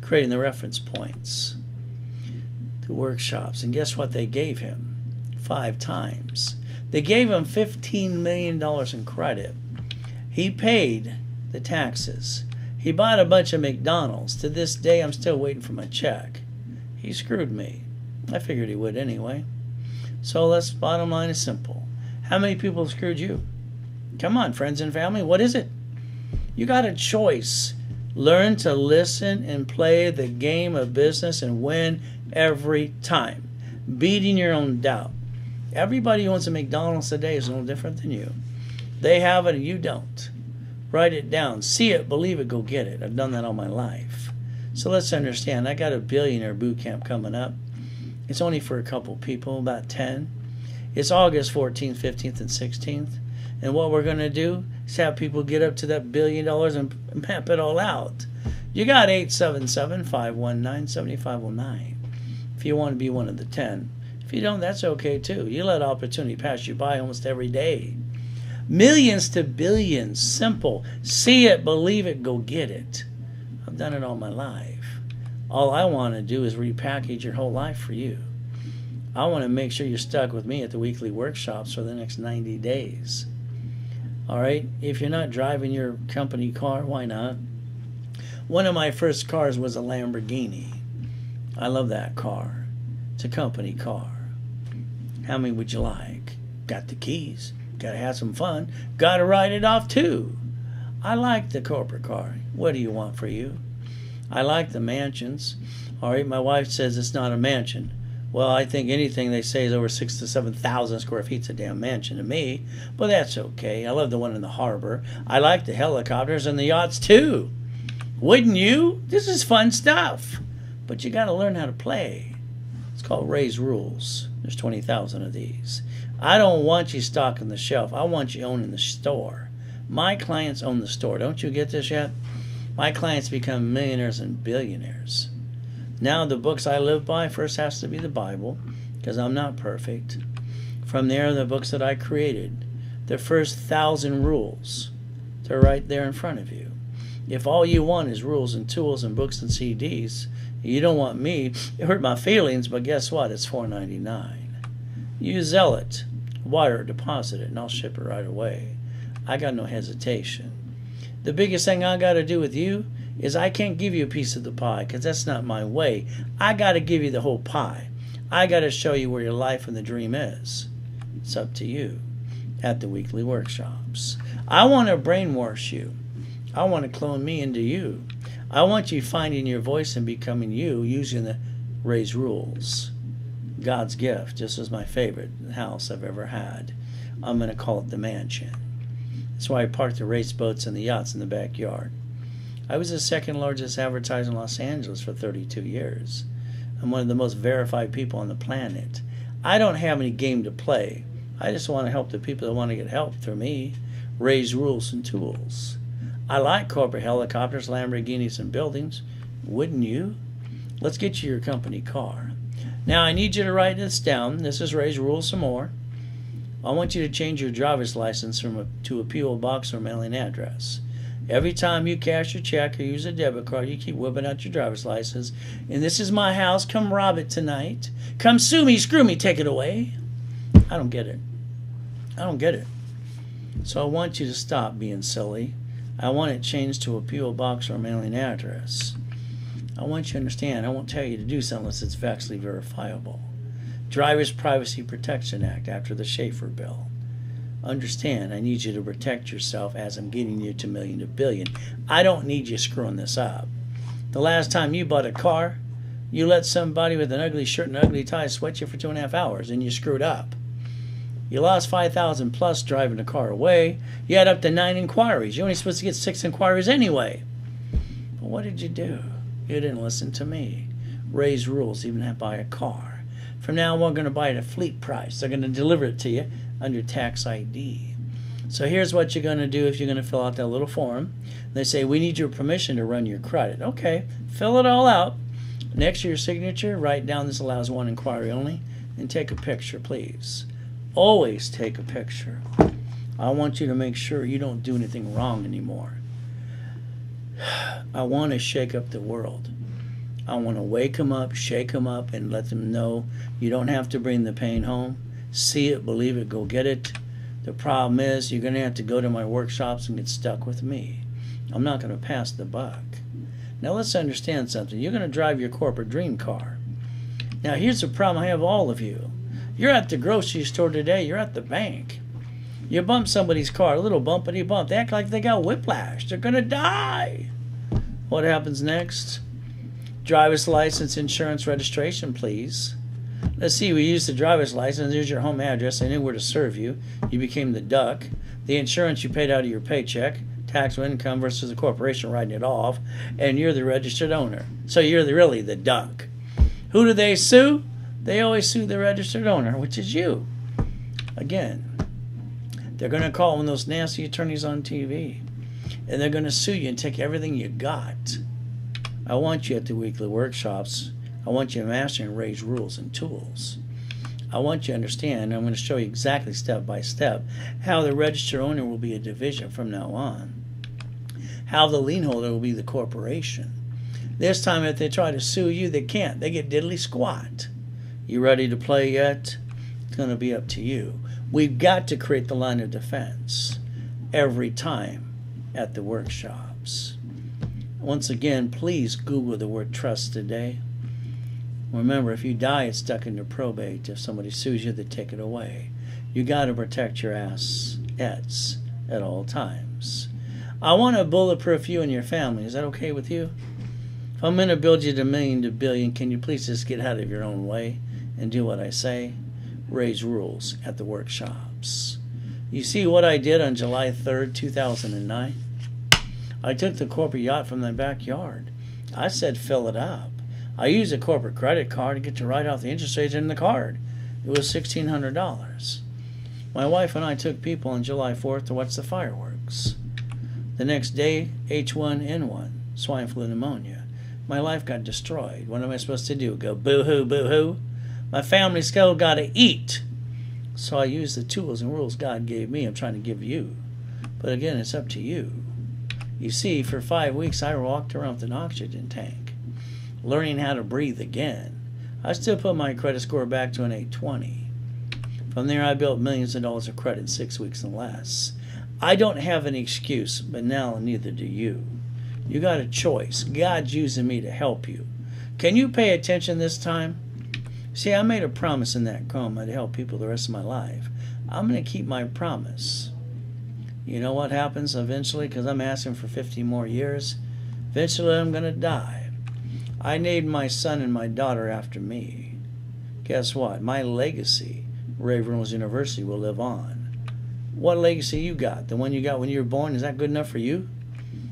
Creating the reference points. The workshops. And guess what they gave him? 5 times. They gave him $15 million in credit. He paid the taxes. He bought a bunch of McDonald's. To this day, I'm still waiting for my check. He screwed me. I figured he would anyway. So bottom line is simple. How many people have screwed you? Come on, friends and family, what is it? You got a choice. Learn to listen and play the game of business and win every time. Beating your own doubt. Everybody who owns a McDonald's today is no different than you. They have it and you don't. Write it down. See it, believe it, go get it. I've done that all my life. So let's understand, I got a billionaire boot camp coming up. It's only for a couple people, about 10. It's August 14th, 15th, and 16th. And what we're going to do is have people get up to that $1 billion and map it all out. You got 877-519-7509 if you want to be one of the 10. If you don't, that's okay too. You let opportunity pass you by almost every day. Millions to billions. Simple. See it, believe it, go get it. I've done it all my life. All I want to do is repackage your whole life for you. I want to make sure you're stuck with me at the weekly workshops for the next 90 days. All right? If you're not driving your company car, why not? One of my first cars was a Lamborghini. I love that car. It's a company car. How many would you like? Got the keys. Got to have some fun. Got to ride it off too. I like the corporate car. What do you want for you? I like the mansions. All right, my wife says it's not a mansion. Well, I think anything they say is over 6,000 to 7,000 square feet's a damn mansion to me. But that's okay. I love the one in the harbor. I like the helicopters and the yachts too. Wouldn't you? This is fun stuff. But you got to learn how to play. It's called Ray's Rules. There's 20,000 of these. I don't want you stocking the shelf. I want you owning the store. My clients own the store. Don't you get this yet? My clients become millionaires and billionaires. Now the books I live by, first has to be the Bible, because I'm not perfect. From there, the books that I created. The first 1,000 rules. They're right there in front of you. If all you want is rules and tools and books and CDs, you don't want me. It hurt my feelings, but guess what? It's $4.99. You sell it, wire it, deposit it, and I'll ship it right away. I got no hesitation. The biggest thing I got to do with you is I can't give you a piece of the pie, because that's not my way. I got to give you the whole pie. I got to show you where your life and the dream is. It's up to you at the weekly workshops. I want to brainwash you. I want to clone me into you. I want you finding your voice and becoming you using the Ray's rules. God's gift. This is my favorite house I've ever had. I'm going to call it the mansion. That's why I parked the race boats and the yachts in the backyard. I was the second largest advertiser in Los Angeles for 32 years. I'm one of the most verified people on the planet. I don't have any game to play. I just want to help the people that want to get help through me. Raise rules and tools. I like corporate helicopters, Lamborghinis, and buildings. Wouldn't you? Let's get you your company car. Now, I need you to write this down. This is Ray's rules some more. I want you to change your driver's license to a P.O. box or mailing address. Every time you cash your check or use a debit card, you keep whipping out your driver's license. And this is my house. Come rob it tonight. Come sue me, screw me, take it away. I don't get it. I don't get it. So I want you to stop being silly. I want it changed to a P.O. box or mailing address. I want you to understand, I won't tell you to do something unless it's factually verifiable. Driver's Privacy Protection Act after the Schaefer bill. Understand, I need you to protect yourself as I'm getting you to million to billion. I don't need you screwing this up. The last time you bought a car, you let somebody with an ugly shirt and ugly tie sweat you for 2.5 hours and you screwed up. You lost 5,000 plus driving the car away. You had up to 9 inquiries. You're only supposed to get 6 inquiries anyway. But what did you do? You didn't listen to me. Raise rules, even have to buy a car. From now on, we're going to buy it at fleet price. They're going to deliver it to you under tax ID. So here's what you're going to do if you're going to fill out that little form. They say, we need your permission to run your credit. Okay, fill it all out. Next to your signature, write down this allows 1 inquiry only, and take a picture, please. Always take a picture. I want you to make sure you don't do anything wrong anymore. I want to shake up the world. I want to wake them up, shake them up, and let them know you don't have to bring the pain home. See it, believe it, go get it. The problem is you're going to have to go to my workshops and get stuck with me. I'm not going to pass the buck. Now let's understand something. You're going to drive your corporate dream car. Now here's the problem I have all of you. You're at the grocery store today. You're at the bank. You bump somebody's car, a little bumpity bump. They act like they got whiplash. They're going to die. What happens next? Driver's license, insurance, registration, please. Let's see, we used the driver's license. Here's your home address. I knew where to serve you. You became the duck. The insurance you paid out of your paycheck. Taxable income versus the corporation writing it off. And you're the registered owner. So you're really the duck. Who do they sue? They always sue the registered owner, which is you. Again, they're going to call one of those nasty attorneys on TV. And they're going to sue you and take everything you got. I want you at the weekly workshops. I want you to master and raise rules and tools. I want you to understand, I'm going to show you exactly step by step how the registered owner will be a division from now on. How the lien holder will be the corporation. This time if they try to sue you, they can't. They get diddly squat. You ready to play yet? It's going to be up to you. We've got to create the line of defense every time at the workshops. Once again, please Google the word trust today. Remember, if you die, it's stuck in your probate. If somebody sues you, they take it away. You got to protect your assets at all times. I want to bulletproof you and your family. Is that okay with you? If I'm going to build you to million to billion, can you please just get out of your own way and do what I say? Raise rules at the workshops. You see what I did on July 3rd, 2009? I took the corporate yacht from the backyard. I said fill it up. I used a corporate credit card to get to write off the interest rates in the card. It was $1,600. My wife and I took people on July 4th to watch the fireworks. The next day, H1N1, swine flu pneumonia. My life got destroyed. What am I supposed to do? Go boo-hoo, boo-hoo? My family still got to eat. So I use the tools and rules God gave me. I'm trying to give you. But again, it's up to you. You see, for 5 weeks, I walked around with an oxygen tank, learning how to breathe again. I still put my credit score back to an 820. From there, I built millions of dollars of credit in 6 weeks and less. I don't have an excuse, but now neither do you. You got a choice. God's using me to help you. Can you pay attention this time? See, I made a promise in that coma to help people the rest of my life. I'm going to keep my promise. You know what happens eventually? Because I'm asking for 50 more years. Eventually, I'm going to die. I named my son and my daughter after me. Guess what? My legacy, Reynolds University, will live on. What legacy you got? The one you got when you were born? Is that good enough for you?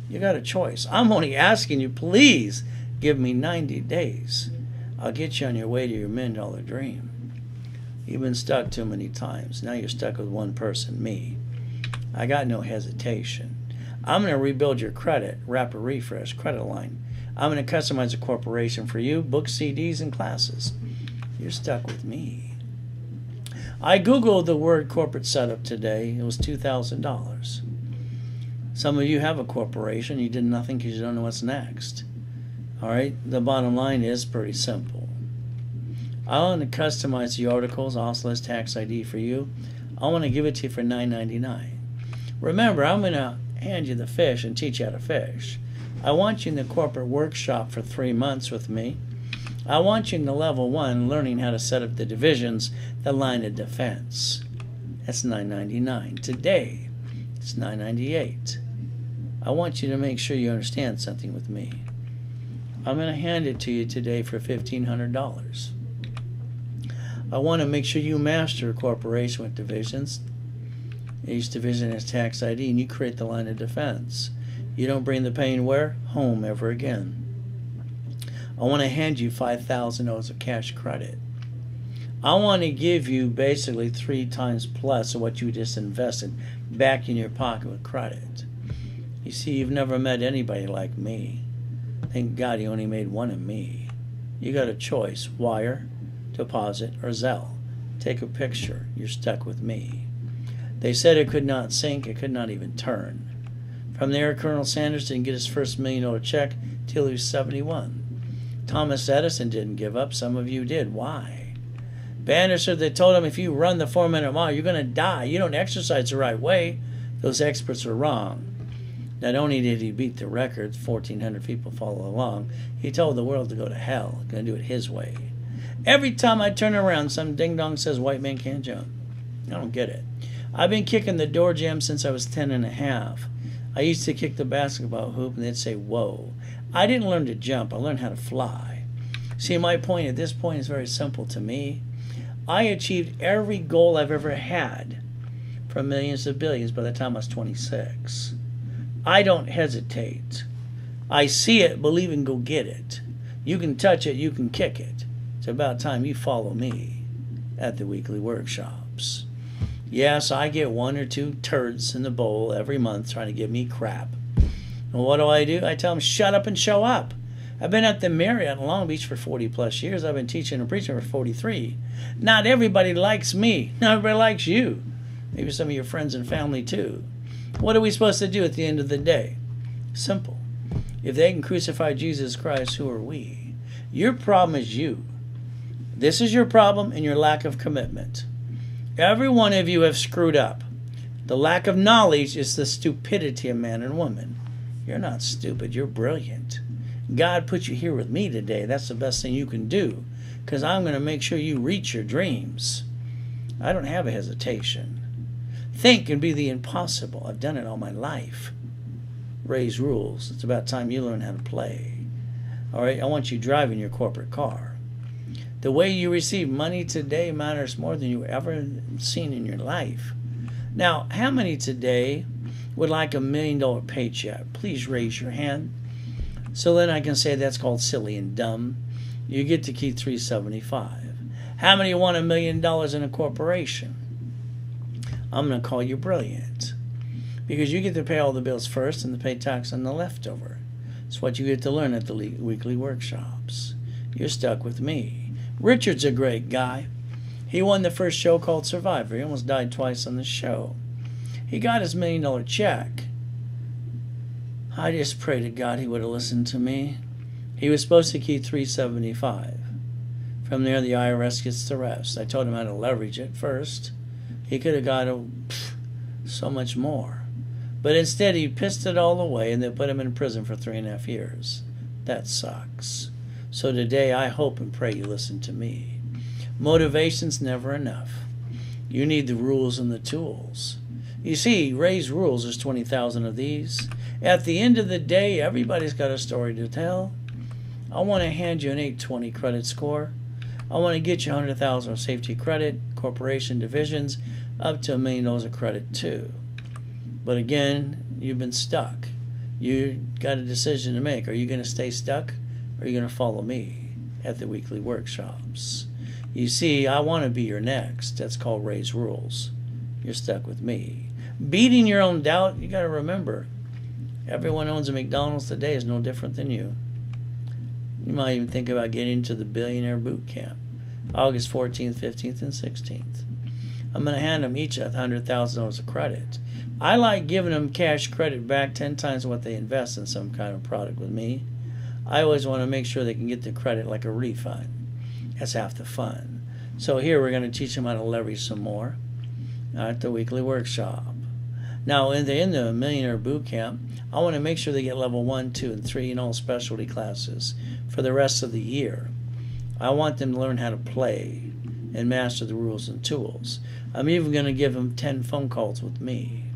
You got a choice. I'm only asking you, please give me 90 days. I'll get you on your way to your $1 million dream. You've been stuck too many times. Now you're stuck with one person, me. I got no hesitation. I'm going to rebuild your credit, rapid refresh, credit line. I'm going to customize a corporation for you, books, CDs, and classes. You're stuck with me. I Googled the word corporate setup today. It was $2,000. Some of you have a corporation. You did nothing because you don't know what's next. All right? The bottom line is pretty simple. I want to customize the articles, also as tax ID for you. I want to give it to you for $9.99. Remember, I'm going to hand you the fish and teach you how to fish. I want you in the corporate workshop for 3 months with me. I want you in the level 1 learning how to set up the divisions, the line of defense. That's $9.99. Today, it's $9.98. I want you to make sure you understand something with me. I'm going to hand it to you today for $1,500. I want to make sure you master a corporation with divisions. Each division has tax ID, and you create the line of defense. You don't bring the pain where? Home ever again. I want to hand you $5,000 of cash credit. I want to give you basically 3 times plus of what you just invested back in your pocket with credit. You see, you've never met anybody like me. Thank God you only made one of me. You got a choice, wire, deposit, or Zelle. Take a picture. You're stuck with me. They said it could not sink, it could not even turn. From there, Colonel Sanders didn't get his first $1 million check till he was 71. Thomas Edison didn't give up. Some of you did. Why? Bannister, they told him if you run the 4-minute mile, you're going to die. You don't exercise the right way. Those experts were wrong. Not only did he beat the record, 1,400 people follow along, he told the world to go to hell. He's going to do it his way. Every time I turn around, some ding-dong says white man can't jump. I don't get it. I've been kicking the door jam since I was 10 and a half. I used to kick the basketball hoop and they'd say, whoa. I didn't learn to jump. I learned how to fly. See, my point at this point is very simple to me. I achieved every goal I've ever had, from millions to billions, by the time I was 26. I don't hesitate. I see it, believe and go get it. You can touch it, you can kick it. It's about time you follow me at the weekly workshops. Yes, I get 1 or 2 turds in the bowl every month trying to give me crap. And what do? I tell them, shut up and show up. I've been at the Marriott in Long Beach for 40 plus years. I've been teaching and preaching for 43. Not everybody likes me. Not everybody likes you. Maybe some of your friends and family too. What are we supposed to do at the end of the day? Simple. If they can crucify Jesus Christ, who are we? Your problem is you. This is your problem and your lack of commitment. Every one of you have screwed up. The lack of knowledge is the stupidity of man and woman. You're not stupid. You're brilliant. God put you here with me today. That's the best thing you can do, because I'm going to make sure you reach your dreams. I don't have a hesitation. Think and be the impossible. I've done it all my life. Raise rules. It's about time you learn how to play. All right, I want you driving your corporate car. The way you receive money today matters more than you've ever seen in your life. Now, how many today would like $1 million paycheck? Please raise your hand. So then I can say that's called silly and dumb. You get to keep $375. How many want $1 million in a corporation? I'm going to call you brilliant, because you get to pay all the bills first and to pay tax on the leftover. It's what you get to learn at the weekly workshops. You're stuck with me. Richard's a great guy. He won the first show called Survivor. He almost died twice on the show. He got his $1 million check. I just pray to God he would have listened to me. He was supposed to keep $375. From there, the IRS gets the rest. I told him how to leverage it first. He could have got so much more. But instead, he pissed it all away, and they put him in prison for 3.5 years. That sucks. So today, I hope and pray you listen to me. Motivation's never enough. You need the rules and the tools. You see, Ray's rules, there's 20,000 of these. At the end of the day, everybody's got a story to tell. I want to hand you an 820 credit score. I want to get you $100,000 of safety credit, corporation divisions, up to $1 million of credit too. But again, you've been stuck. You got a decision to make. Are you going to stay stuck, or are you going to follow me at the weekly workshops? You see, I want to be your next. That's called Ray's Rules. You're stuck with me. Beating your own doubt, you got to remember, everyone owns a McDonald's today is no different than you. You might even think about getting into the Billionaire Boot Camp, August 14th, 15th, and 16th. I'm going to hand them each $100,000 of credit. I like giving them cash credit back 10 times what they invest in some kind of product with me. I always want to make sure they can get the credit like a refund. That's half the fun. So here we're going to teach them how to leverage some more at the weekly workshop. Now, in the Millionaire Boot Camp, I want to make sure they get level 1, 2, and 3 in all specialty classes for the rest of the year. I want them to learn how to play and master the rules and tools. I'm even going to give them 10 phone calls with me.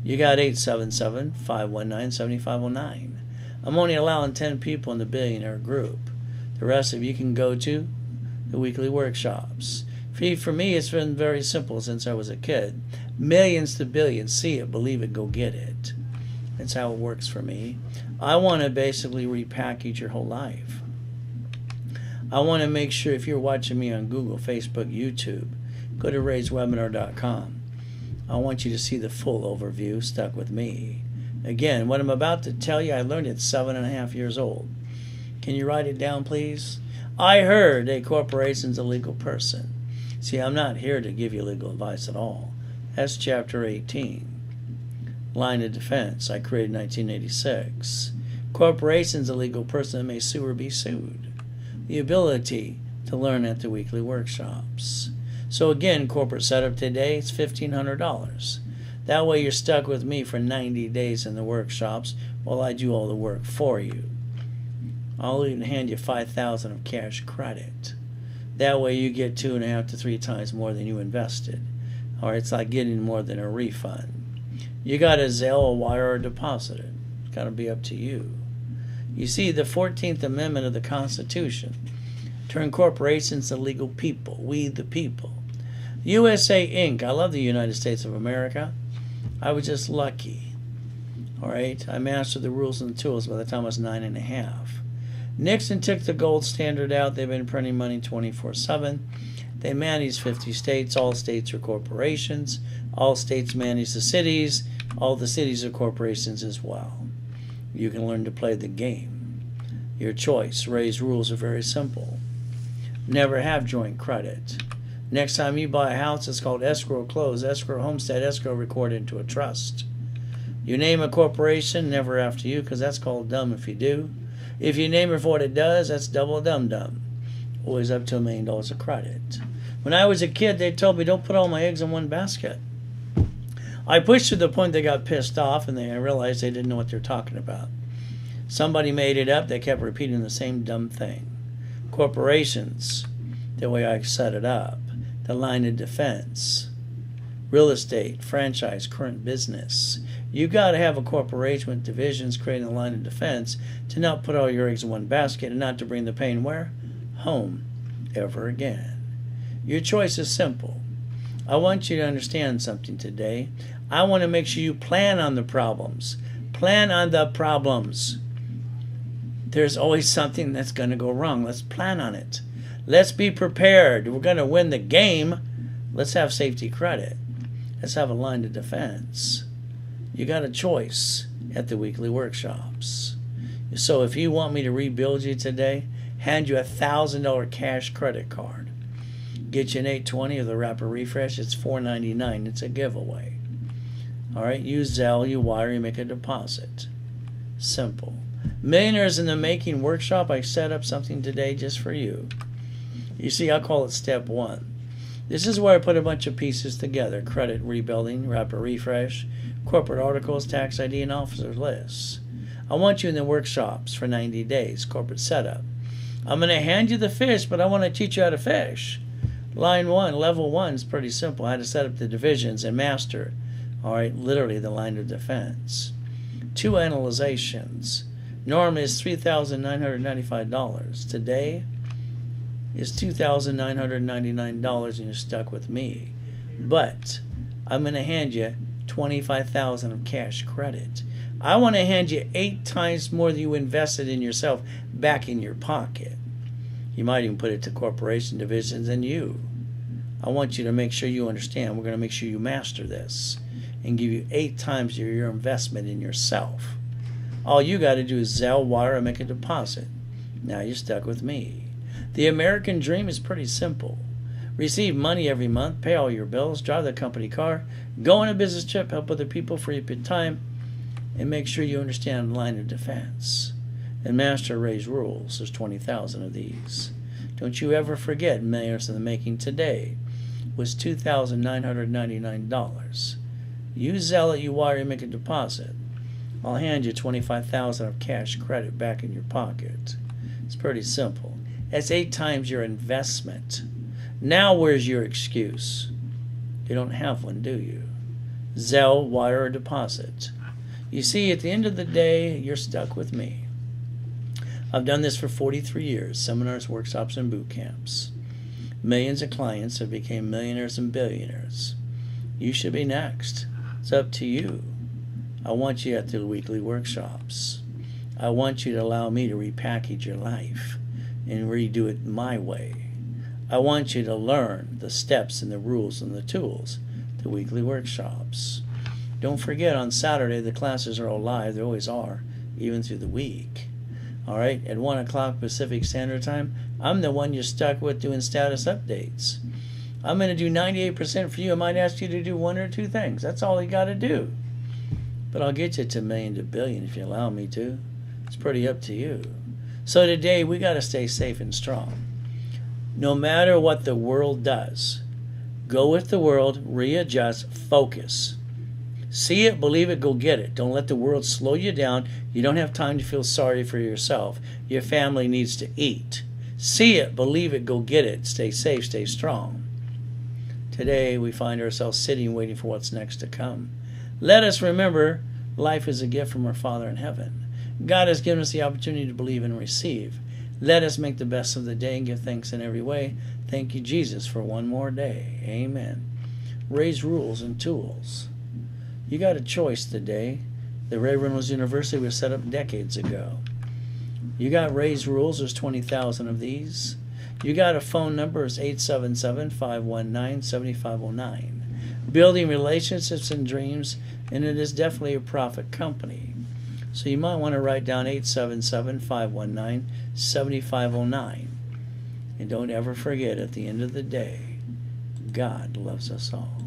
You got 877-519-7509. I'm only allowing 10 people in the Billionaire group. The rest of you can go to the weekly workshops. For me, it's been very simple since I was a kid. Millions to billions. See it, believe it, go get it. That's how it works for me. I want to basically repackage your whole life. I want to make sure if you're watching me on Google, Facebook, YouTube, go to rayswebinar.com. I want you to see the full overview. Stuck with me. Again, what I'm about to tell you, I learned at 7.5 years old. Can you write it down, please? I heard a corporation's a legal person. See, I'm not here to give you legal advice at all. That's Chapter 18. Line of defense, I created in 1986. Corporation's a legal person that may sue or be sued. The ability to learn at the weekly workshops. So again, corporate setup today, it's $1,500. That way you're stuck with me for 90 days in the workshops while I do all the work for you. I'll even hand you $5,000 of cash credit. That way you get 2.5 to 3 times more than you invested. Or it's like getting more than a refund. You got a Zelle, a wire, or a deposit it. It's got to be up to you. You see, the 14th Amendment of the Constitution turned corporations into legal people. We the people. USA Inc. I love the United States of America. I was just lucky. All right, I mastered the rules and the tools by the time I was 9.5. Nixon took the gold standard out. They've been printing money 24/7. They manage 50 states. All states are corporations. All states manage the cities. All the cities are corporations as well. You can learn to play the game. Your choice. Ray's rules are very simple. Never have joint credit. Next time you buy a house, it's called escrow close, escrow homestead, escrow record into a trust. You name a corporation, never after you, because that's called dumb if you do. If you name it for what it does, that's double dum-dum. Always up to $1 million of credit. When I was a kid, they told me, don't put all my eggs in one basket. I pushed to the point they got pissed off, and I realized they didn't know what they're talking about. Somebody made it up. They kept repeating the same dumb thing. Corporations, the way I set it up, the line of defense, real estate, franchise, current business. You got to have a corporation with divisions creating a line of defense to not put all your eggs in one basket and not to bring the pain where? Home, ever again. Your choice is simple. I want you to understand something today. I want to make sure you plan on the problems. Plan on the problems. There's always something that's going to go wrong. Let's plan on it. Let's be prepared. We're going to win the game. Let's have safety credit. Let's have a line of defense. You got a choice at the weekly workshops. So if you want me to rebuild you today, hand you $1,000 cash credit card. Get you an 820 of the Rapid Refresh. It's $4.99. It's a giveaway. All right, use Zelle, you wire, you make a deposit. Simple. Millionaires in the Making workshop, I set up something today just for you. You see, I call it step 1. This is where I put a bunch of pieces together. Credit rebuilding, Rapid Refresh, corporate articles, tax ID, and officer lists. I want you in the workshops for 90 days, corporate setup. I'm going to hand you the fish, but I want to teach you how to fish. Line 1, level 1 is pretty simple. How to set up the divisions and master, all right, literally the line of defense. 2 analyzations. Normally it's $3,995. Today is $2,999 and you're stuck with me. But I'm going to hand you $25,000 of cash credit. I want to hand you 8 times more than you invested in yourself back in your pocket. You might even put it to corporation divisions and you. I want you to make sure you understand. We're going to make sure you master this and give you 8 times your investment in yourself. All you got to do is Zelle, wire, and make a deposit. Now you're stuck with me. The American dream is pretty simple. Receive money every month, pay all your bills, drive the company car, go on a business trip, help other people, free up your time, and make sure you understand the line of defense. And master Ray's rules. There's 20,000 of these. Don't you ever forget, Millionaires in the Making today was $2,999. Use Zelle, you wire, and make a deposit. I'll hand you $25,000 of cash credit back in your pocket. It's pretty simple. That's 8 times your investment. Now where's your excuse? You don't have one, do you? Zelle, wire, or deposit. You see, at the end of the day, you're stuck with me. I've done this for 43 years, seminars, workshops, and boot camps. Millions of clients have become millionaires and billionaires. You should be next. It's up to you. I want you at the weekly workshops. I want you to allow me to repackage your life and redo it my way. I want you to learn the steps and the rules and the tools, the weekly workshops. Don't forget, on Saturday, the classes are all live. They always are, even through the week. All right, at 1 o'clock Pacific Standard Time, I'm the one you're stuck with doing status updates. I'm going to do 98% for you. I might ask you to do 1 or 2 things. That's all you got to do. But I'll get you to million to billion if you allow me to. It's pretty up to you. So today, we got to stay safe and strong. No matter what the world does, go with the world, readjust, focus. See it, believe it, go get it. Don't let the world slow you down. You don't have time to feel sorry for yourself. Your family needs to eat. See it, believe it, go get it. Stay safe, stay strong. Today, we find ourselves sitting waiting for what's next to come. Let us remember life is a gift from our Father in heaven. God has given us the opportunity to believe and receive. Let us make the best of the day and give thanks in every way. Thank you, Jesus, for one more day. Amen. Ray's rules and tools. You got a choice today. The Reynolds University was set up decades ago. You got Ray's rules. There's 20,000 of these. You got a phone number. It's 877-519-7509. Building relationships and dreams, and it is definitely a profit company. So you might want to write down 877-519-7509. And don't ever forget, at the end of the day, God loves us all.